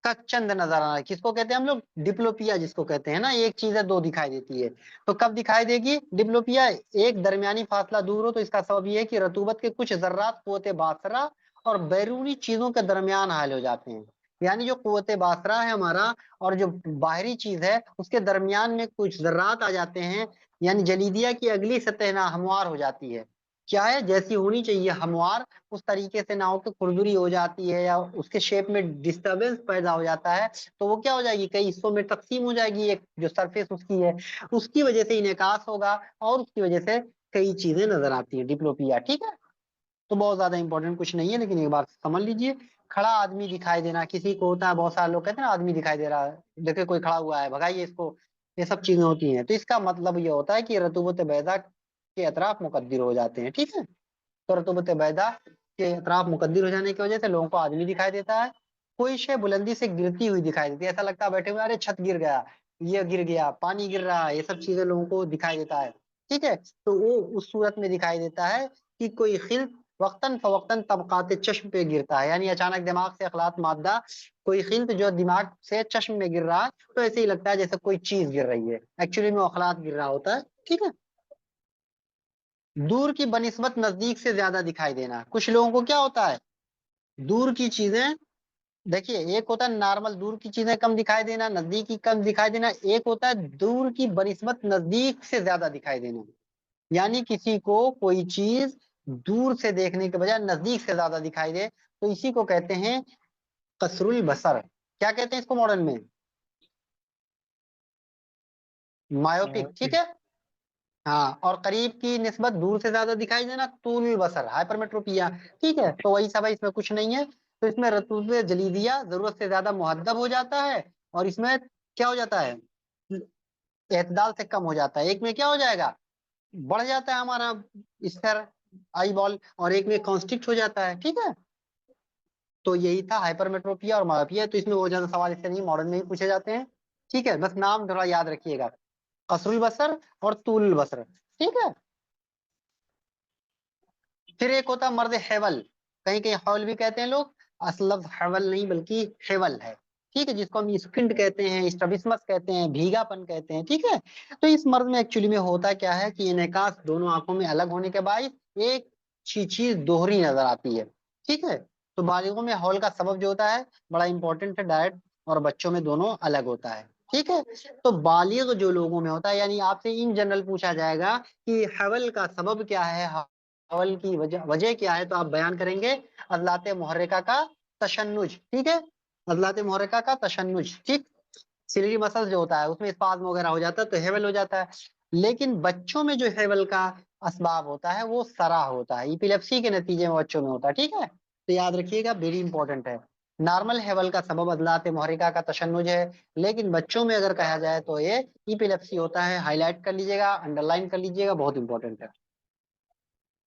का चंद नजर आना किसको कहते हैं हम लोग? डिप्लोपिया जिसको कहते हैं ना, एक चीज है दो दिखाई देती है। तो कब दिखाई देगी डिप्लोपिया? एक दरमियानी फासला दूर हो, तो इसका सबब यह है कि रतूबत के कुछ जर्रात कुव्वत बासरा और बैरूनी चीजों के दरमियान हाल हो जाते हैं। यानी जो कुव्वत बासरा है हमारा और जो बाहरी चीज है उसके दरमियान में कुछ जर्रात आ जाते हैं, यानी जलीदिया की अगली सतह ना हमवार हो जाती है। क्या है? जैसी होनी चाहिए हमवार, उस तरीके से नाव की खुरदुरी हो जाती है या उसके शेप में डिस्टरबेंस पैदा हो जाता है, तो वो क्या हो जाएगी? कई हिस्सों में तकसीम हो जाएगी, एक जो सरफेस उसकी है, उसकी वजह से इनेकास होगा और उसकी वजह से कई चीजें नजर आती है डिप्लोपिया। ठीक है। तो बहुत ज्यादा इंपॉर्टेंट कुछ नहीं है, लेकिन एक बार समझ लीजिए। खड़ा आदमी दिखाई देना किसी को होता है, बहुत सारे लोग कहते हैं ना आदमी दिखाई दे रहा है, देखिए कोई खड़ा हुआ है, भगाइए इसको, ये सब चीजें होती हैं। तो इसका मतलब ये होता है कि रतूबत बैदा के अतराफ मुकद्दर हो जाते हैं। ठीक है। तो रतूबत बैदा के अतराफ मुकद्दर हो जाने की वजह से लोगों को आदमी दिखाई देता है। कोई शय बुलंदी से गिरती हुई दिखाई देती है, ऐसा लगता है बैठे हुए, अरे छत गिर गया, ये गिर गया, पानी गिर रहा है, ये सब चीजें लोगों को दिखाई देता है। ठीक है। तो वो उस सूरत में दिखाई देता है कि कोई खिल वक्तन फवक्तन तबकात चश्म पे गिरता है, यानी अचानक दिमाग से अखलात मादा कोई खिल्त जो दिमाग से चश्म में गिर रहा है, तो ऐसे ही लगता है जैसे कोई चीज गिर रही है, एक्चुअली में वो अखलात गिर रहा होता है। ठीक है। दूर की बनिस्बत नजदीक से ज्यादा दिखाई देना, कुछ लोगों को क्या होता है, दूर की चीजें, देखिए एक होता है नॉर्मल दूर की चीजें कम दिखाई देना, नजदीक की कम दिखाई देना, एक होता है दूर की बनिस्बत नजदीक से ज्यादा दिखाई देना। यानी किसी को कोई चीज दूर से देखने के बजाय नजदीक से ज्यादा दिखाई दे, तो इसी को कहते हैं कसरुल बसर। क्या कहते हैं इसको मॉडर्न में? मायोपिक। ठीक है। हाँ, और करीब की निस्बत दूर से ज्यादा दिखाई देना तूल बसर, हाइपरमेट्रोपिया। ठीक है। तो वही सब है, इसमें कुछ नहीं है। तो इसमें रतूब जलीदिया जरूरत से ज्यादा मुहद्दब हो जाता है, और इसमें क्या हो जाता है, एतदाल से कम हो जाता है। एक में क्या हो जाएगा, बढ़ जाता है हमारा स्तर आई बॉल, और एक में कॉन्स्ट्रिक्ट हो जाता है। ठीक है। तो यही था हाइपरमेट्रोपिया और मायोपिया। तो इसमें बहुत ज्यादा सवाल इससे नहीं, मॉडर्न में ही पूछे जाते हैं। ठीक है, बस नाम थोड़ा याद रखिएगा, कसरुल बसर और तूल बसर। ठीक है। फिर एक होता है मर्द हेवल, कहीं कहीं हौल भी कहते हैं लोग, असल लफ्ज हेवल नहीं बल्कि हेवल है। ठीक है। जिसको हम स्क्विंट कहते हैं, स्ट्रबिस्मस कहते हैं, भीगापन कहते हैं। ठीक है। तो इस मर्द में एक्चुअली में होता क्या है कि इनेकास दोनों आंखों में अलग होने के बाद एक चीज दोहरी नजर आती है। ठीक है। तो बालिगों में हौल का सबब जो होता है बड़ा इंपॉर्टेंट है, डायरेक्ट और बच्चों में दोनों अलग होता है। ठीक है। तो बालिग जो लोगों में होता है, यानी आपसे इन जनरल पूछा जाएगा कि हवल का सबब क्या है, अवल की वजह वजह क्या है, तो आप बयान करेंगे अजलात मुहर्रिका का तशन्नुज। ठीक है। अजलात मुहर्रिका का तशन्नुज। ठीक। सिलरी मसल जो होता है उसमें स्पाज्म वगैरह हो जाता है, तो हेवल हो जाता है। लेकिन बच्चों में जो हेवल का असबाब होता है वो सरा होता है, इपिलेप्सी के नतीजे में बच्चों में होता है। ठीक है। तो याद रखिएगा, वेरी इंपॉर्टेंट है। नॉर्मल हेवल का सबब अजलात मुहर्रिका का तशन्नुज है, लेकिन बच्चों में अगर कहा जाए तो ये इपिलेप्सी होता है। हाईलाइट कर लीजिएगा, अंडरलाइन कर लीजिएगा, बहुत इंपॉर्टेंट है।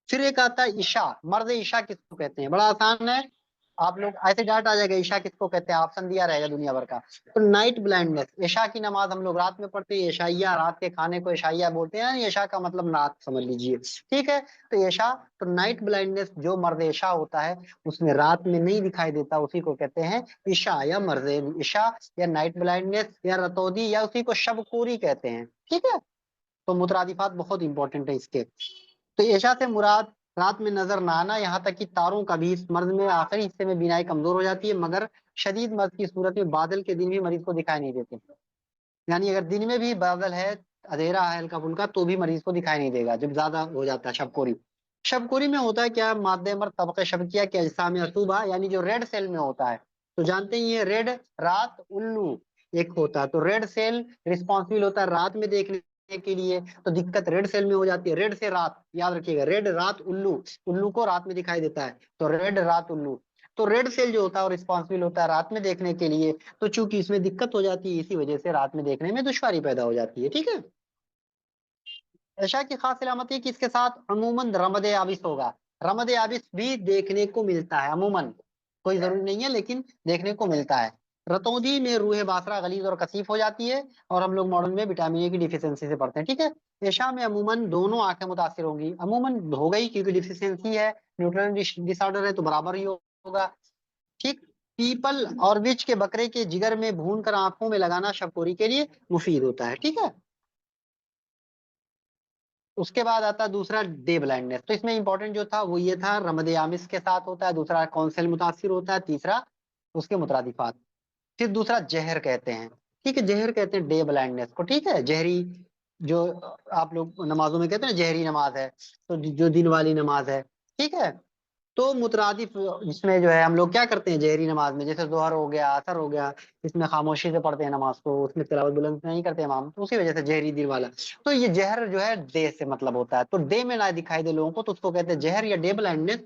फिर एक आता है ईशा, मर्द ईशा किसको कहते हैं, बड़ा आसान है। आप लोग ऐसे डाट आ जाएगा ईशा किसको कहते हैं, ऑप्शन दिया रहेगा दुनिया भर का। तो नाइट ब्लाइंडनेस, ईशा की नमाज हम लोग रात में पढ़ते हैं, ईशाइया, रात के खाने को ईशाइया बोलते हैं, ईशा का मतलब रात समझ लीजिए। ठीक है। तो ईशा, तो नाइट ब्लाइंडनेस जो मर्द ईशा होता है उसमें रात में नहीं दिखाई देता, उसी को कहते हैं ईशा या मर्द ईशा, या नाइट ब्लाइंडनेस, या रतौदी, या उसी को शबकोरी कहते हैं। ठीक है। तो मुतरादिफात बहुत इंपॉर्टेंट है इसके। तो ऐशा से मुराद रात में नजर ना आना, यहाँ तक कि तारों का भी इस मर्ज में आखिरी हिस्से में बीनाई कमजोर हो जाती है, मगर शदीद मर्ज की सूरत में बादल के दिन भी मरीज को दिखाई नहीं देते। यानी अगर दिन में भी बादल है, अंधेरा है हल्का फुल्का, तो भी मरीज को दिखाई नहीं देगा जब ज्यादा हो जाता है शबकोरी। शबकोरी में होता है क्या, मादे मर तबके शबकिया के अजसा में असूबा, यानी जो रेड सेल में होता है। तो जानते ही ये रेड रात उल्लू एक होता है, तो रेड सेल रिस्पॉन्सिबल होता है रात में देखने के लिए, तो दिक्कत रेड सेल में हो जाती है। रेड से रात, याद रखिएगा, रेड रात उल्लू, उल्लू को रात में दिखाई देता है, तो रेड रात उल्लू। तो रेड सेल जो होता है वो रिस्पॉन्सिबल होता है रात में देखने के लिए, तो चूंकि इसमें दिक्कत हो जाती है, इसी वजह से रात में देखने में दुश्वारी पैदा हो जाती है। ठीक है। ऐशा की खास अलामत है कि इसके साथ अमूमन रमद याबिस होगा। रमद याबिस भी देखने को मिलता है अमूमन, कोई जरूरी नहीं है लेकिन देखने को मिलता है। रतौंधी में रूह बासरा गलीज और कसीफ हो जाती है, और हम लोग मॉडर्न में विटामिन ए की डिफिशियंसी से पढ़ते हैं, ठीक है। ऐशा में अमूमन दोनों आंखें मुतासिर होंगी, अमूमन हो गई क्योंकि डिफिशियंसी है, न्यूट्रल डिसऑर्डर है तो बराबर ही होगा, ठीक। पीपल और विच के बकरे के जिगर में भून कर आंखों में लगाना शबकोरी के लिए मुफीद होता है, ठीक है। उसके बाद आता है दूसरा डे ब्लाइंडनेस। तो इसमें इंपॉर्टेंट जो था वो ये था, रमद आमिस के साथ होता है, दूसरा कौन से मुतासिर होता है, तीसरा उसके मुतरादिफात। फिर दूसरा जहर कहते हैं, ठीक है, जहर कहते हैं डे ब्लाइंडनेस को, ठीक है। जहरी जो आप लोग नमाजों में कहते हैं ना, जहरी नमाज है, तो जो दिन वाली नमाज है, ठीक है। तो मुतरादिफ इसमें जो है हम लोग क्या करते हैं जहरी नमाज में, जैसे जोहर हो गया, असर हो गया, इसमें खामोशी से पढ़ते हैं नमाज को, उसमें तिलावत बुलंद नहीं करते इमाम, तो उसी वजह से जहरी दिन वाला। तो ये जहर जो है डे से मतलब होता है, तो डे में ना दिखाई दे लोगों को तो उसको कहते हैं जहर या डे ब्लाइंडनेस।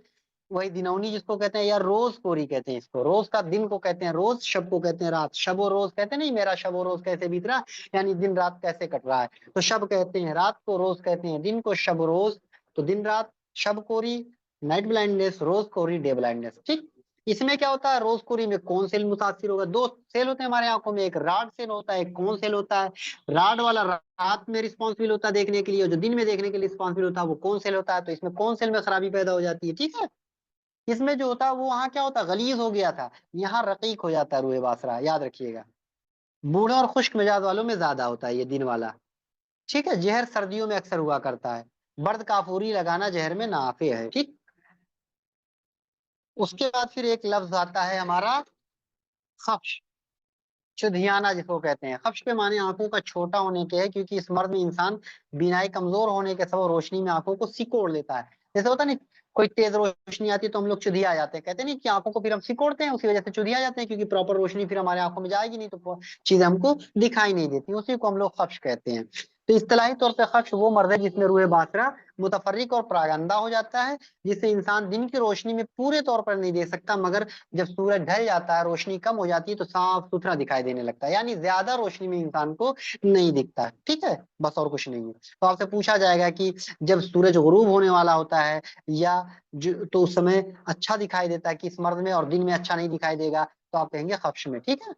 वही दिनौनी जिसको कहते हैं, या रोज कोरी कहते हैं इसको, रोज का दिन को कहते हैं रोज, शब को कहते हैं रात, शब और रोज कहते हैं नहीं, मेरा शब और रोज कैसे बीत रहा, यानी दिन रात कैसे कट रहा है। तो शब कहते हैं रात को, रोज कहते हैं दिन को, शब रोज तो दिन रात, शब कोरी नाइट ब्लाइंडनेस, रोज कोरी डे ब्लाइंडनेस, ठीक। इसमें क्या होता है, रोज कोरी में कौन सेल मुतासिर होगा, दो सेल होते हैं हमारे आंखों में, एक राड सेल होता है, एक कौन सेल होता है। राड वाला रात में रिस्पॉन्सिबल होता है देखने के लिए, और जो दिन में देखने के लिए रिस्पॉन्सिबल होता है वो कौन सेल होता है। तो इसमें कौन सेल में खराबी पैदा हो जाती है, ठीक है। इसमें जो होता है वो वहाँ क्या होता है, गलीज हो गया था, यहाँ रकीक हो जाता है रूए बासरा, याद रखिएगा। बूढ़े और खुश्क मिजाज वालों में ज्यादा होता है ये दिन वाला, ठीक है। जहर सर्दियों में अक्सर हुआ करता है, बर्द काफूरी लगाना जहर में नाफे है, ठीक। उसके बाद फिर एक लफ्ज आता है हमारा खफ्श, चुधियाना जिसको कहते हैं। खफ्श के माने आंखों का छोटा होने के है, क्योंकि इस मर्द में इंसान बीनाई कमजोर होने के सबब रोशनी में आंखों को सिकोड़ लेता है। जैसे होता नहीं, कोई तेज रोशनी आती है तो हम लोग चुधिया जाते हैं, कहते नहीं कि आंखों को फिर हम सिकोड़ते हैं, उसी वजह से चुधिया जाते हैं, क्योंकि प्रॉपर रोशनी फिर हमारे आंखों में जाएगी नहीं तो चीजें हमको दिखाई नहीं देती, उसी को हम लोग खफ्श कहते हैं। तो इस्तिलाही तौर पर खफ्श वो मर्द है जिसमें रूह बासरा मुतफर्रिक और परागंदा हो जाता है, जिससे इंसान दिन की रोशनी में पूरे तौर पर नहीं देख सकता, मगर जब सूरज ढल जाता है, रोशनी कम हो जाती है तो साफ सुथरा दिखाई देने लगता है, यानी ज्यादा रोशनी में इंसान को नहीं दिखता है, ठीक है। बस और कुछ नहीं है। तो आपसे पूछा जाएगा कि जब सूरज गुरूब होने वाला होता है या तो उस समय अच्छा दिखाई देता है किस मर्द में, और दिन में अच्छा नहीं दिखाई देगा, तो आप कहेंगे खफ्श में, ठीक है।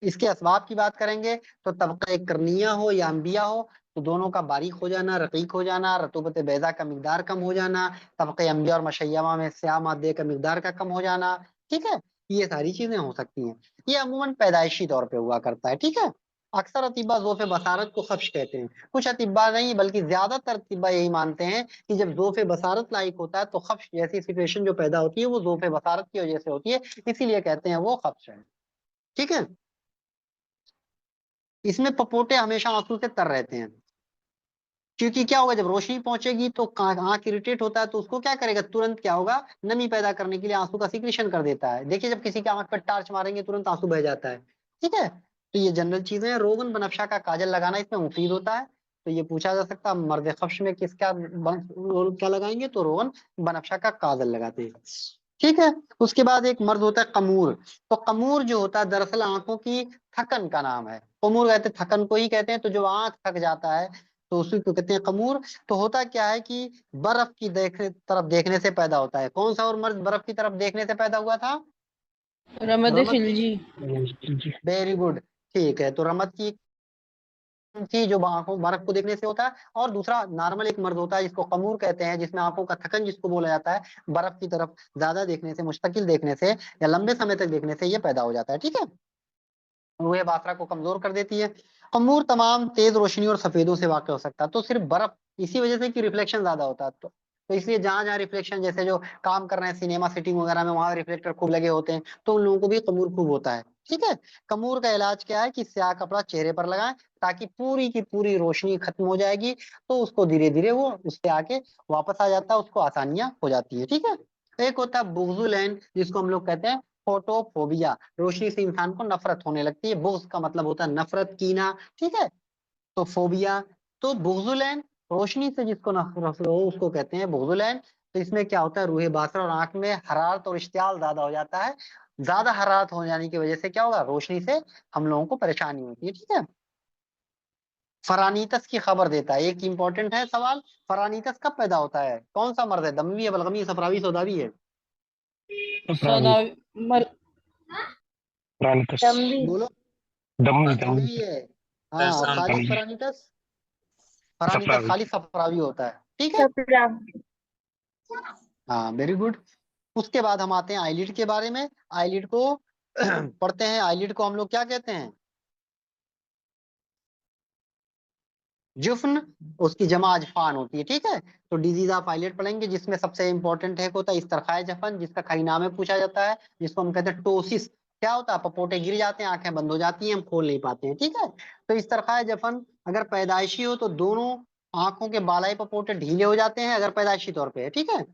इसके असबाब की बात करेंगे तो तबका कर्निया हो या अंबिया हो, तो दोनों का बारीक हो जाना, रकीक हो जाना, रतूबत बैदा का मिकदार कम हो जाना, तबका अंबिया और मशय्यमा में स्याह मादे का मिकदार का कम हो जाना, ठीक है। ये सारी चीजें हो सकती हैं। ये अमूमन पैदाइशी तौर पे हुआ करता है, ठीक है। अक्सर अतिब्बा ज़ोफ़े बसारत को खफ्श कहते हैं, कुछ अतिब्बा नहीं बल्कि ज्यादातर अतिब्बा यही मानते हैं कि जब ज़ोफ़े बसारत लायक होता है तो खफ्श जैसी सिचुएशन जो पैदा होती है वो ज़ोफ़े बसारत की वजह से होती है, इसीलिए कहते हैं वो खफ्श है, ठीक है। इसमें पपोटे हमेशा आंसू से तर रहते हैं, क्योंकि क्या होगा जब रोशनी पहुंचेगी तो आंख इरिटेट होता है, तो उसको क्या करेगा, तुरंत क्या होगा, नमी पैदा करने के लिए आंसू का सिक्रेशन कर देता है। देखिए जब किसी की आंख पर टार्च मारेंगे तुरंत आंसू बह जाता है, ठीक है। तो ये जनरल चीजें हैं। रोगन बनफशा का काजल लगाना इसमें मुफीद होता है। तो ये पूछा जा सकता है मर्द खफ्श में किसका क्या लगाएंगे, तो रोगन बनफशा का काजल लगाते हैं, ठीक है। उसके बाद एक मर्द होता है कमूर। तो कमूर जो होता है दरअसल आंखों की थकन का नाम है, कमूर कहते हैं थकन को ही कहते हैं, तो जो आंख थक जाता है तो उसी को कहते हैं कमूर। तो होता क्या है कि बर्फ की तरफ देखने से पैदा होता है। कौन सा और मर्द बर्फ की तरफ देखने से पैदा हुआ था, रमद रमत की, खिलजी। वेरी गुड, ठीक है। तो रमत की थी जो आंखों बर्फ को देखने से होता है, और दूसरा नॉर्मल एक मर्द होता है जिसको कमूर कहते हैं, जिसमें आंखों का थकन जिसको बोला जाता है, बर्फ की तरफ ज्यादा देखने से, मुस्तकिल देखने से या लंबे समय तक देखने से ये पैदा हो जाता है, ठीक है। रूहे बासरा को कमजोर कर देती है। कमूर तमाम तेज रोशनी और सफेदों से वाक़ हो सकता है, तो सिर्फ बर्फ इसी वजह से कि रिफ्लेक्शन ज्यादा होता है, तो इसलिए जहां जहां रिफ्लेक्शन, जैसे जो काम कर रहे हैं सिनेमा सिटिंग वगैरह में, वहां रिफ्लेक्टर खूब लगे होते हैं, तो उन लोगों को भी कमूर खूब होता है, ठीक है। कमूर का इलाज क्या है कि स्याह कपड़ा चेहरे पर लगाएं, ताकि पूरी की पूरी रोशनी खत्म हो जाएगी, तो उसको धीरे धीरे वो उससे आके वापस आ जाता है, उसको आसानियां हो जाती है, ठीक है। एक होता है बुग्जुलैन जिसको हम लोग कहते हैं फोटोफोबिया, रोशनी से इंसान को नफरत होने लगती है। बुग्ज का मतलब होता है नफरत, कीना, ठीक है। तो फोबिया, तो बुग्जुलैन रोशनी से जिसको नफरत हो उसको कहते हैं बुग्जुलैन। तो इसमें क्या होता है, रूहे बासर और आंख में हरारत और इश्तियाल ज्यादा हो जाता है। ज्यादा हरारत हो जाने की वजह से क्या होगा, रोशनी से हम लोगों को परेशानी होती है, ठीक है। फरानीतस की खबर देता है। एक इंपॉर्टेंट है सवाल, फरानीतस कब पैदा होता है? कौन सा मर्द है? दमवी है, बलगमी, सफरावी, सौदावी है? सौदा मर प्राणिकस। दम्भी बोलो। दमनी दमनी। दमवी है। हाँ, और खालिद दमनी। फरानीतस, फरानीतस सफरावी। खालिद सफरावी होता है। ठीक है। सपरा हाँ, वेरी गुड। उसके बाद हम आते हैं आईलिड के बारे में। आईलिड को पढ़ते हैं। आईलिड को हम लोग क्या कहते हैं? जुफ्न, उसकी जमा अजफान होती है। ठीक है। तो डिजीज ऑफ आईलिड पढ़ेंगे, जिसमें सबसे इंपॉर्टेंट है होता है इस्तरखाए जफन, जिसका खरी नाम है पूछा जाता है, जिसको हम कहते हैं टोसिस। क्या होता है? पपोटे गिर जाते हैं, आंखें बंद हो जाती हैं, हम खोल नहीं पाते हैं। ठीक है। तो इस्तरखाए जफन अगर पैदाइशी हो तो दोनों आंखों के बालाई पपोटे ढीले हो जाते हैं, अगर पैदाइशी तौर पे है। ठीक है।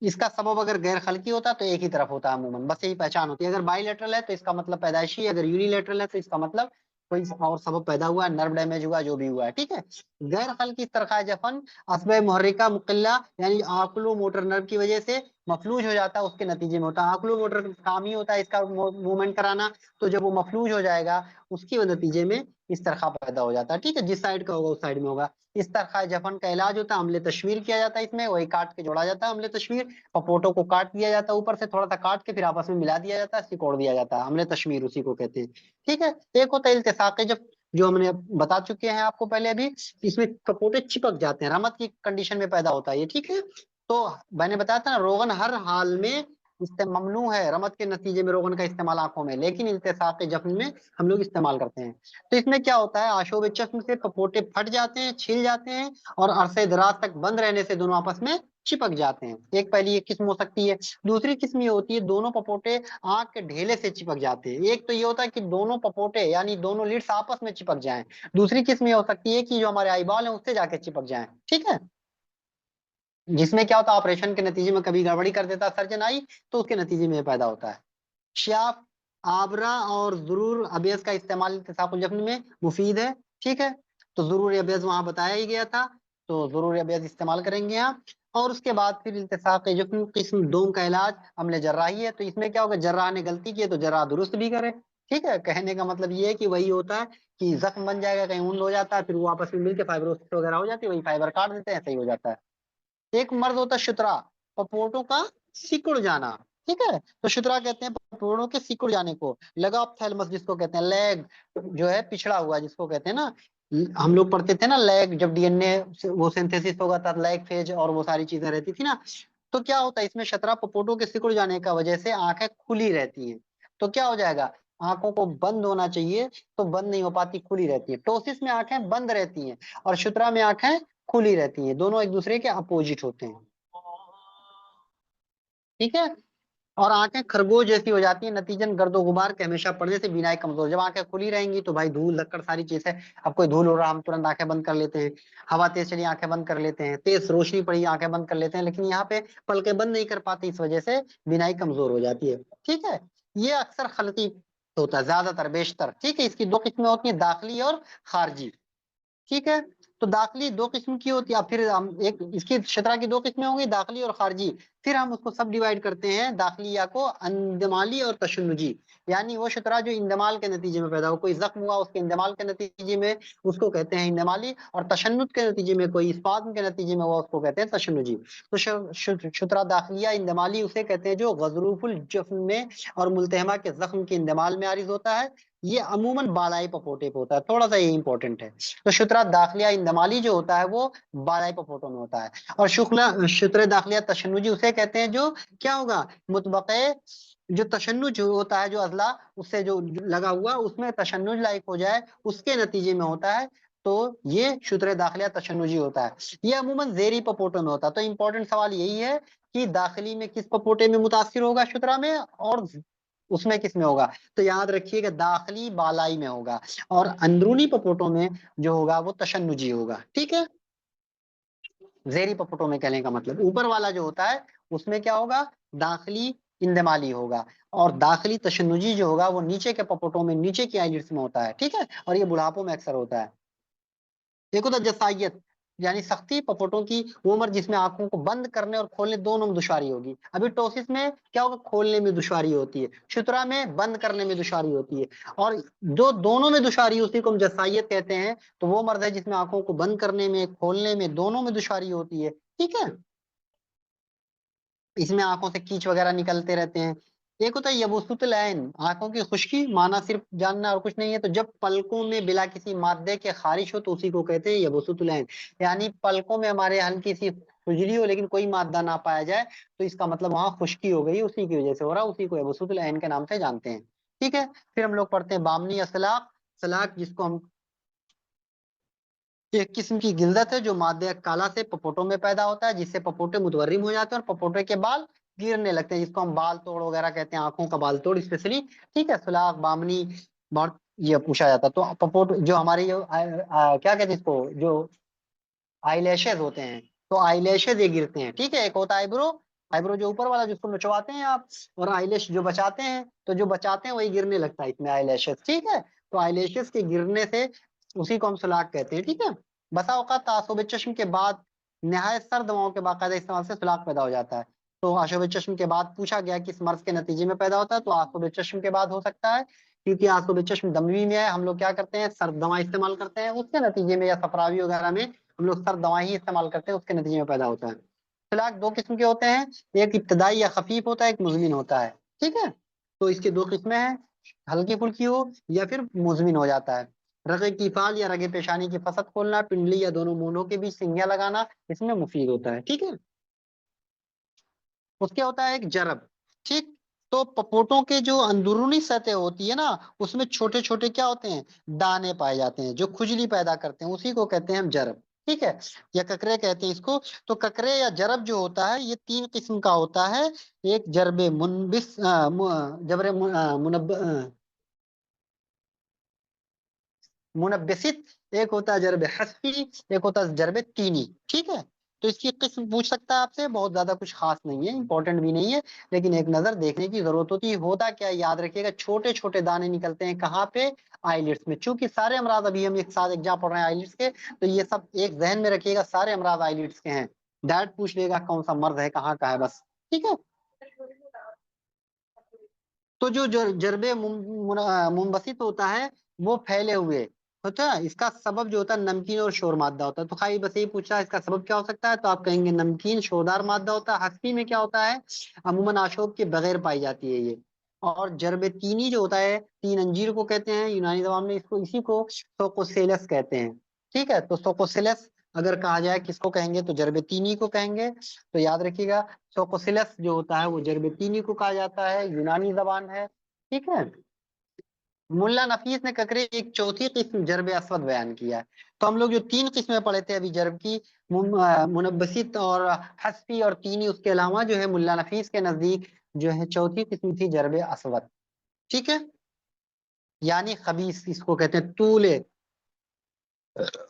इसका सबब अगर गैर खलकी होता है तो एक ही तरफ होता है अमूमन, बस यही पहचान होती है। अगर बाईलेटरल है तो इसका मतलब पैदाइशी, अगर यूनिलेटरल है तो इसका मतलब कोई और सबब पैदा हुआ है, नर्व डैमेज हुआ, जो भी हुआ है। ठीक है। गैर खलकी तरखा जफन असबे मुहर्रिका मुकल्ला, यानी आकुलो मोटर नर्व की वजह से मफलूज हो जाता है, उसके नतीजे में होता है। आकुलो मोटर काम ही होता है इसका मूवमेंट कराना, तो जब वो मफलूज हो जाएगा उसके नतीजे में इस तरह पैदा हो जाता है। ठीक है। जिस साइड का होगा उस साइड में होगा। इस तरह जफन का इलाज होता है, अम्ले तशवीर किया जाता है इसमें, वही काट के जोड़ा जाता है अम्ले तशवीर। पपोटो को काट दिया जाता है ऊपर से, थोड़ा सा काट के फिर आपस में मिला दिया जाता है, सिकोड़ दिया जाता है, अम्ले तशवीर उसी को कहते हैं। ठीक है। एक होता है इल्तिसाक़, जब जो हमने बता चुके हैं आपको पहले अभी, इसमें पपोटे चिपक जाते हैं, रमत की कंडीशन में पैदा होता है ये। ठीक है। तो मैंने बताया था ना, रोगन हर हाल में ममनू है, रमत के नतीजे में रोगन का इस्तेमाल आंखों में, लेकिन इल्तिसाक़ जफ्न में हम लोग इस्तेमाल करते हैं। तो इसमें क्या होता है, आशोब चश्म से पपोटे फट जाते हैं, छिल जाते हैं, और अरसे दराज तक बंद रहने से दोनों आपस में चिपक जाते हैं। एक पहली एक किस्म हो सकती है। दूसरी किस्म ये होती है, दोनों पपोटे आंख के ढेले से चिपक जाते हैं। एक तो ये होता है कि दोनों पपोटे यानी दोनों लिड्स आपस में चिपक जाएं। दूसरी किस्म ये हो सकती है कि जो हमारे आईबॉल है उससे जाके चिपक जाएं। ठीक है। जिसमें क्या होता है, ऑपरेशन के नतीजे में कभी गड़बड़ी कर देता है सर्जन आई, तो उसके नतीजे में ये पैदा होता है। श्याफ, आबरा और जरूर अबेज का इस्तेमाल इल्तिसाकुल जफ्न में मुफीद है। ठीक है। तो जरूर अबेज वहां बताया ही गया था, तो जरूर अबेज इस्तेमाल करेंगे यहाँ। और उसके बाद फिर इल्तिसाक जफ्न किस्म दोम का इलाज अमले जर्राही है। तो इसमें क्या होगा, जर्राह ने गलती की है तो जर्राह दुरुस्त भी करे। ठीक है। कहने का मतलब ये है कि वही होता है कि जख्म बन जाएगा, कहीं ऊन हो जाता है, फिर वो आपस में मिलकर फाइब्रोसिस वगैरह हो जाती है, वही फाइबर काट देते हैं, सही हो जाता है। एक मर्द होता है शुतरा, पपोटों का सिकुड़ जाना। ठीक है। तो शुतरा कहते हैं पपोटों के सिकुड़ जाने को। लगाप थैलमस जिसको कहते हैं, लेग जो है पिछड़ा हुआ जिसको कहते हैं ना, हम लोग पढ़ते थे ना लेग, जब डीएनए वो सिंथेसिस होगा था, लेग फेज और वो सारी चीजें रहती थी ना। तो क्या होता है इसमें, शतरा पपोटों के सिकुड़ जाने का वजह से आंखें खुली रहती हैं। तो क्या हो जाएगा, आंखों को बंद होना चाहिए तो बंद नहीं हो पाती, खुली रहती है। टोसिस में आंखें बंद रहती हैं और शुतरा में आंखें खुली रहती हैं, दोनों एक दूसरे के अपोजिट होते हैं। ठीक है। और आंखें खरगोश जैसी हो जाती है, नतीजन गर्दो गुबार के हमेशा पड़ने से बीनाई कमजोर। जब आंखें खुली रहेंगी तो भाई धूल लक्कड़ सारी चीज है, अब कोई धूल हो रहा हम तुरंत आंखें बंद कर लेते हैं, हवा तेज चली आंखें बंद कर लेते हैं, तेज रोशनी पड़ी आंखें बंद कर लेते हैं, लेकिन यहाँ पे पलके बंद नहीं कर पाते, इस वजह से बीनाई कमजोर हो जाती है। ठीक है। ये अक्सर खलकी होता है, ज्यादातर बेशतर। ठीक है। इसकी दो किस्में होती है, दाखिली और खारजी। ठीक है। तो दाखिली दो किस्म की होती है, फिर हम एक इसकी शतरा की दो किस्में होंगी, दाखिली और खारजी। फिर हम उसको सब डिवाइड करते हैं, दाखिलिया को इंदमाली और तशन्नुजी। यानी वो शतरा जो इंदमाल के नतीजे में पैदा हो, कोई जख्म हुआ उसके इंदमाल के नतीजे में, उसको कहते हैं इंदमाली। और तशन्नुद के नतीजे में, कोई स्पाज्म के नतीजे में हुआ, उसको कहते हैं तशन्नुजी। तो शतरा दाखिलिया इंदमाली उसे कहते हैं जो गजरूफुल जफ्न में और मुल्तहमा के जख्म के इंदमाल में आरिज होता है। ये अमूमन बालाई पपोटे पे होता है, थोड़ा सा ये इंपॉर्टेंट है। तो शुतरा दाखिलिया इंदमाली जो होता है वो बालाई पपोटो में होता है। और शुक्ला शुत्र दाखिलिया तशन्नुजी उसे कहते हैं जो क्या होगा, मुतबक़े जो तशन्नुज होता है, जो अजला उससे जो लगा हुआ उसमें तशन्नुज लाइक हो जाए, उसके नतीजे में होता है। तो ये शुत्र दाखिलिया तशन्नुजी होता है। ये अमूमन जेरी पपोटो में होता है। तो इंपॉर्टेंट सवाल यही है कि दाखिली में किस पपोटे में मुतासिर होगा शुतरा में, और उसमें किस में होगा। तो याद रखिएगा, दाखिली बालाई में होगा और अंदरूनी पपोटों में जो होगा वो तशन्नुजी होगा। ठीक है। जेरी पपोटों में कहने का मतलब ऊपर वाला जो होता है उसमें क्या होगा, दाखिली इंदमाली होगा, और दाखिली तशन्नुजी जो होगा वो नीचे के पपोटों में, नीचे की आईलिड्स में होता है। ठीक है। और ये बुढ़ापों में अक्सर होता है। एक होता है जसायत, यानी सख्ती पपोटों की वो उम्र जिसमें आंखों को बंद करने और खोलने दोनों में दुश्वारी होगी। अभी टोसिस में क्या होगा, खोलने में दुश्वारी होती है, शुतरा में बंद करने में दुश्वारी होती है, और जो दोनों में दुश्वारी उसी को हम जसाइयत कहते हैं। तो वो मर्द है जिसमें आंखों को बंद करने में, खोलने में, दोनों में दुश्वारी होती है। ठीक है, इसमें आंखों से कीच वगैरह निकलते रहते हैं। एक होता है यबुसुतुल ऐन, आंखों की खुश्की, माना सिर्फ जानना और कुछ नहीं है। तो जब पलकों में बिला किसी मादे के खारिश हो तो उसी को कहते हैं यबुसुतुल ऐन, यानी पलकों में हमारे हल्की सी खुजली हो लेकिन कोई मादा ना पाया जाए, तो इसका मतलब वहां खुश्की हो गई, उसी की वजह से हो रहा है, उसी को यबुसुतुल ऐन के नाम से जानते हैं। ठीक है, फिर हम लोग पढ़ते हैं बामनी असलाक, सलाक जिसको हम एक किस्म की गिल्दत है जो मादे काला से पपोटों में पैदा होता है, जिससे पपोटे मुतवर्रिम हो जाते हैं और पपोटे के बाल गिरने लगते हैं, जिसको हम बाल तोड़ वगैरह कहते हैं, आंखों का बाल तोड़ स्पेशली। ठीक है, सुलाख, बामनी, बहुत ये पूछा जाता है। तो पपोट जो हमारी जो क्या कहते हैं इसको, जो आईलैशेज होते हैं, तो आईलैशेज ये गिरते हैं। ठीक है, एक होता है आईब्रो, आईब्रो जो ऊपर वाला जिसको नचवाते हैं आप, और आईलैश जो बचाते हैं, तो जो बचाते हैं वही गिरने लगता है इसमें आईलैशेज। ठीक है, तो आईलैशेज के गिरने से उसी को हम सुलाख कहते हैं। ठीक है, बसा औकात तासुब चश्म के बाद नहायत सर्द दवाओं के बाकायदा इस्तेमाल से सुलाख पैदा हो जाता है। तो आशुब चश्म के बाद पूछा गया किस मर्ज के नतीजे में पैदा होता है, तो आशुब चश्म के बाद हो सकता है, क्योंकि आशुब चश्म दमवी में है। हम लोग क्या करते हैं, सर्द दवा इस्तेमाल करते हैं, उसके नतीजे में, या सफरावी वगैरह में हम लोग सर्द दवाएं ही इस्तेमाल करते हैं, उसके नतीजे में पैदा होता है। तलाक दो किस्म के होते हैं, एक इब्तदाई या खफीफ होता है, एक मुजमिन होता है। ठीक है, तो इसकी दो किस्में हैं, हल्की फुल्की हो या फिर मुजमिन हो जाता है। रगे की फाल या रगे पेशानी की फसद खोलना, पिंडली या दोनों मूंढों के बीच सिंगिया लगाना, इसमें मुफीद होता है। ठीक है, उसके होता है एक जरब। ठीक, तो पपोटों के जो अंदरूनी सतह होती है ना, उसमें छोटे छोटे क्या होते हैं, दाने पाए जाते हैं जो खुजली पैदा करते हैं, उसी को कहते हैं हम जरब। ठीक है, या ककरे कहते हैं इसको। तो ककरे या जरब जो होता है ये तीन किस्म का होता है। एक जरबे मुनबिस जबरे मुनब्बिसित, एक होता है जरबे हस्फी, एक होता है जरबे तीनी। ठीक है, तो इसकी किस्म पूछ सकता है आपसे, बहुत ज्यादा कुछ खास नहीं है, इंपॉर्टेंट भी नहीं है, लेकिन एक नजर देखने की जरूरत होती है। होता क्या है, याद रखिएगा, छोटे छोटे दाने निकलते हैं कहाँ पे, आईलिड्स में। चूंकि सारे अमराज अभी हम एक साथ एग्जाम पढ़ रहे हैं आईलिड्स के, तो ये सब एक जहन में रखिएगा, सारे अमराज आईलिड्स के हैं। डायरेक्ट पूछ लेगा कौन सा मर्ज है, कहाँ का है, बस। ठीक है, तो जो जरबे मुंबसित होता है वो फैले हुए होता है, इसका सबब जो होता है नमकीन और शोर मादा होता है। तो खाली बस यही पूछा है इसका सबब क्या हो सकता है, तो आप कहेंगे नमकीन शोरदार मादा होता है। हस्बी में क्या होता है, अमूमन आशोब के बगैर पाई जाती है ये। और जरबे तीनी जो होता है, तीन अंजीर को कहते हैं यूनानी जबान में, इसको इसी को सोकोसेलस कहते हैं। ठीक है, तो सोकोसेलस अगर कहा जाए किसको कहेंगे, तो जरबे तीनी को कहेंगे। तो याद रखिएगा, सोकोसिलस जो होता है वो जरबेतीनी को कहा जाता है, यूनानी जबान है। ठीक है, मुल्ला नफीस ने ककरे की एक चौथी किस्म जरब असवद बयान किया है। तो हम लोग जो तीन किस्में पढ़े थे अभी जरब की, मुनब्बसित और हस्फी और तीनी, उसके अलावा जो है मुल्ला नफीस के नजदीक जो है चौथी किस्म थी जरब असवद। ठीक है, यानी खबीस इसको कहते हैं, तूले,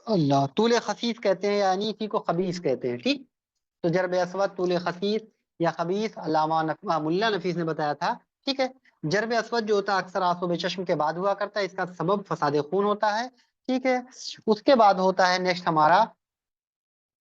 अल्लाह, तूले खसीस कहते हैं, यानी इसी को खबीस कहते हैं। ठीक, तो जरब असवद, तूले खसीस या खबीस, मुल्ला नफीस ने बताया था। ठीक है, जरब असवद जो होता है अक्सर आंसू चश्म के बाद हुआ करता है, इसका सबब फसाद खून होता है। ठीक है, उसके बाद होता है नेक्स्ट हमारा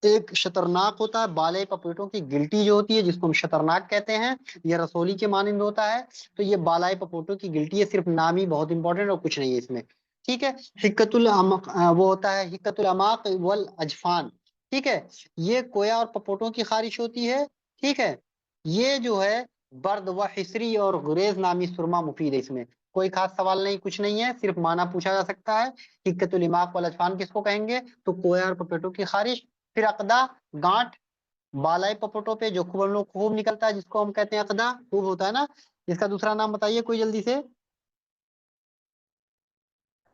एक शतरनाक होता है, बाले पपेटों की गिल्टी जो होती है, जिसको हम शतरनाक कहते हैं, यह रसोली के मानंद होता है। तो ये बालाई पपोटों की गिल्टी है, सिर्फ नाम ही बहुत इंपॉर्टेंट और कुछ नहीं है इसमें। ठीक है, वो होता है हिक्कतुल अमाक वल अजफान। ठीक है, ये कोया और पपोटों की खारिश होती है। ठीक है, ये जो है बर्द व हिसरी और गुरेज नामी सुरमा मुफीद है, इसमें कोई खास सवाल नहीं, कुछ नहीं है, सिर्फ माना पूछा जा सकता है। हिक्कतुल इमाक वल अजफान किसको कहेंगे, तो कोया और पपेटों की खारिश। फिर अकदा, गांठ, बालाई पपोटो पे जो खूब हम लोग खूब निकलता है, जिसको हम कहते हैं अकदा, खूब होता है ना। इसका दूसरा नाम बताइए कोई जल्दी से,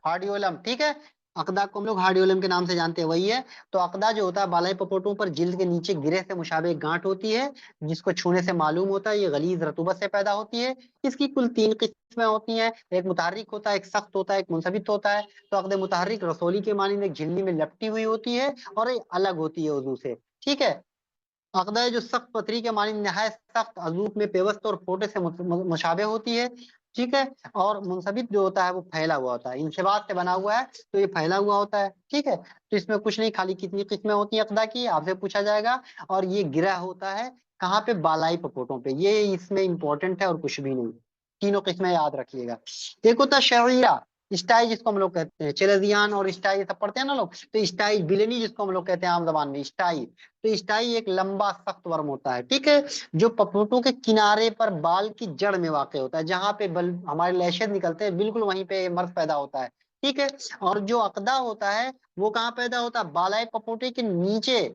हार्डियोलम। ठीक है, अकदा को हम लोग हार्डियोलम के नाम से जानते हैं, वही है। तो अकदा जो होता है बालाई पपोटों पर जिल्द के नीचे गिरे से मुशाबे गांठ होती है, जिसको छूने से मालूम होता है ये गलीज रतूबत से पैदा होती है। इसकी कुल तीन किस्में होती हैं, एक मुतहर्रिक होता है, एक सख्त होता है, एक मुंसबित होता है। तो अकद मुतहर्रिक रसोली के मानी में एक झिल्ली में लपटी हुई होती है और ये अलग होती है उजू से। ठीक है, अकदा जो सख्त पथरी के मानी नहायत सख्त अजूक में पेवस्त और फोटे से मुशाबे होती है। ठीक है। और मुंसबित जो होता है वो फैला हुआ होता है, इंसिबात से बना हुआ है तो ये फैला हुआ होता है। ठीक है, तो इसमें कुछ नहीं, खाली कितनी किस्में होती हैं अक़दा की आपसे पूछा जाएगा। और ये गिरा होता है कहाँ पे, बालाई पपोटों पे, ये इसमें इंपॉर्टेंट है और कुछ भी नहीं। तीनों किस्में याद रखिएगा। एक होता है शईरा, स्टाई जिसको हम लोग कहते हैं, चिरदियान और स्टाई सब पढ़ते हैं ना लोग, तो स्टाई बिलनी जिसको हम लोग कहते हैं आम जबान में स्टाई। तो स्टाई एक लंबा सख्त वर्म होता है, ठीक है, जो पपोटों के किनारे पर बाल की जड़ में वाक़ होता है, जहां पे बल हमारे लैशेज निकलते हैं बिल्कुल वहीं पे मर्द पैदा होता है। ठीक है। और जो अक़दा होता है वो कहाँ पैदा होता है, बालाई पपोटे के नीचे।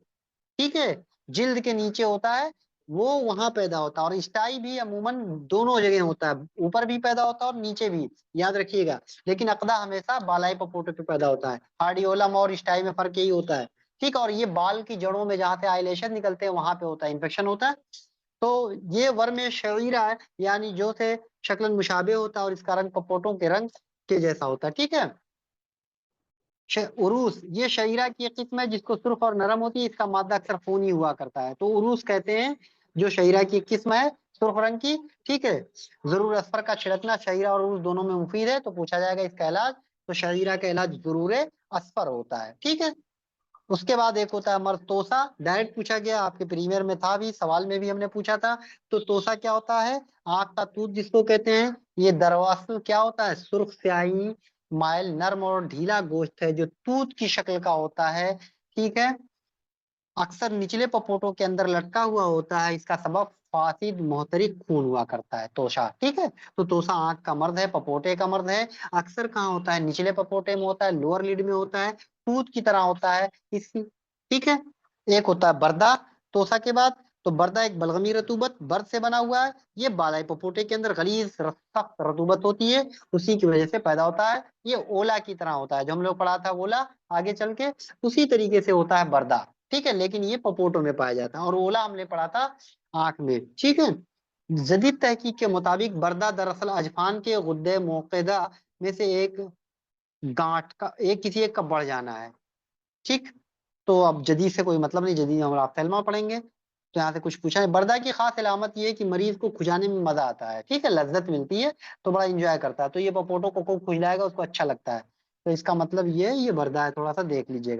ठीक है, जिल्द के नीचे होता है, वो वहां पैदा होता है। और स्टाई भी अमूमन दोनों जगह होता है, ऊपर भी पैदा होता है और नीचे भी, याद रखिएगा। लेकिन अक़दा हमेशा बालाई पपोटे पे पैदा होता है। हार्डियोलम और स्टाई में फर्क यही होता है। ठीक है, और ये बाल की जड़ों में जहाँ से आइलेशन निकलते हैं वहां पे होता है, इन्फेक्शन होता है। तो ये वर्म शईरा है, यानी जो से शक्लन मुशाबे होता है और इसका रंग पपोटों के रंग के जैसा होता है। ठीक है। उरूस, ये शईरा की एक किस्म है जिसको सुर्ख और नरम होती है, इसका मादा अक्सर खूनी हुआ करता है, तो उरूस कहते हैं जो शईरा की एक किस्म है सुर्ख रंग की। ठीक है, जरूर असफर का छिड़कना शईरा और उरूस दोनों में मुफीद है, तो पूछा जाएगा इसका इलाज, तो शईरा का इलाज जरूर असफर होता है। ठीक है। उसके बाद एक होता है मर्द तोसा, डायरेक्ट पूछा गया, आपके प्रीमियर में था भी, सवाल में भी हमने पूछा था। तो तोसा क्या होता है, आंख का तूत जिसको कहते हैं, ये दरवासल क्या होता है, सुर्ख स्याही माइल नर्म और ढीला गोश्त है जो तूत की शक्ल का होता है। ठीक है, अक्सर निचले पपोटों के अंदर लटका हुआ होता है, इसका सबब फासिद मोहतरिक खून हुआ करता है, तोशा। ठीक है, तो तोशा आंख का मर्द है, पपोटे का मर्द है, अक्सर कहाँ होता है, निचले पपोटे में होता है, लोअर लिड में होता है, टूथ की तरह होता है इसकी। ठीक है। एक होता है बर्दा तोशा के बाद, तो बर्दा एक बलगमी रतूबत बर्द से बना हुआ है, ये बालाई पपोटे के अंदर गलीज सख्त रतूबत होती है, उसी की वजह से पैदा होता है। ये ओला की तरह होता है, जो हम लोग पढ़ा था ओला आगे चल के, उसी तरीके से होता है बर्दा। ठीक है, लेकिन ये पपोटो में पाया जाता है, और ओला हमने पढ़ा था आंख में। ठीक है। जदीद तहकीक के मुताबिक बर्दा दरअसल अजफान के गुद्दे मोक़दा में से एक गांठ का, एक किसी एक का बढ़ जाना है। ठीक, तो अब जदीद से कोई मतलब नहीं, जदीद हम राफ्तलमा पढ़ेंगे। तो यहाँ से कुछ पूछा है, बर्दा की खास अलामत ये है कि मरीज को खुजाने में मजा आता है, ठीक है, लज्जत मिलती है, तो बड़ा इंजॉय करता है, तो ये पपोटो को खुजलाएगा उसको अच्छा लगता है, तो इसका मतलब ये है, ये बर्दा है, थोड़ा सा देख लीजिएगा।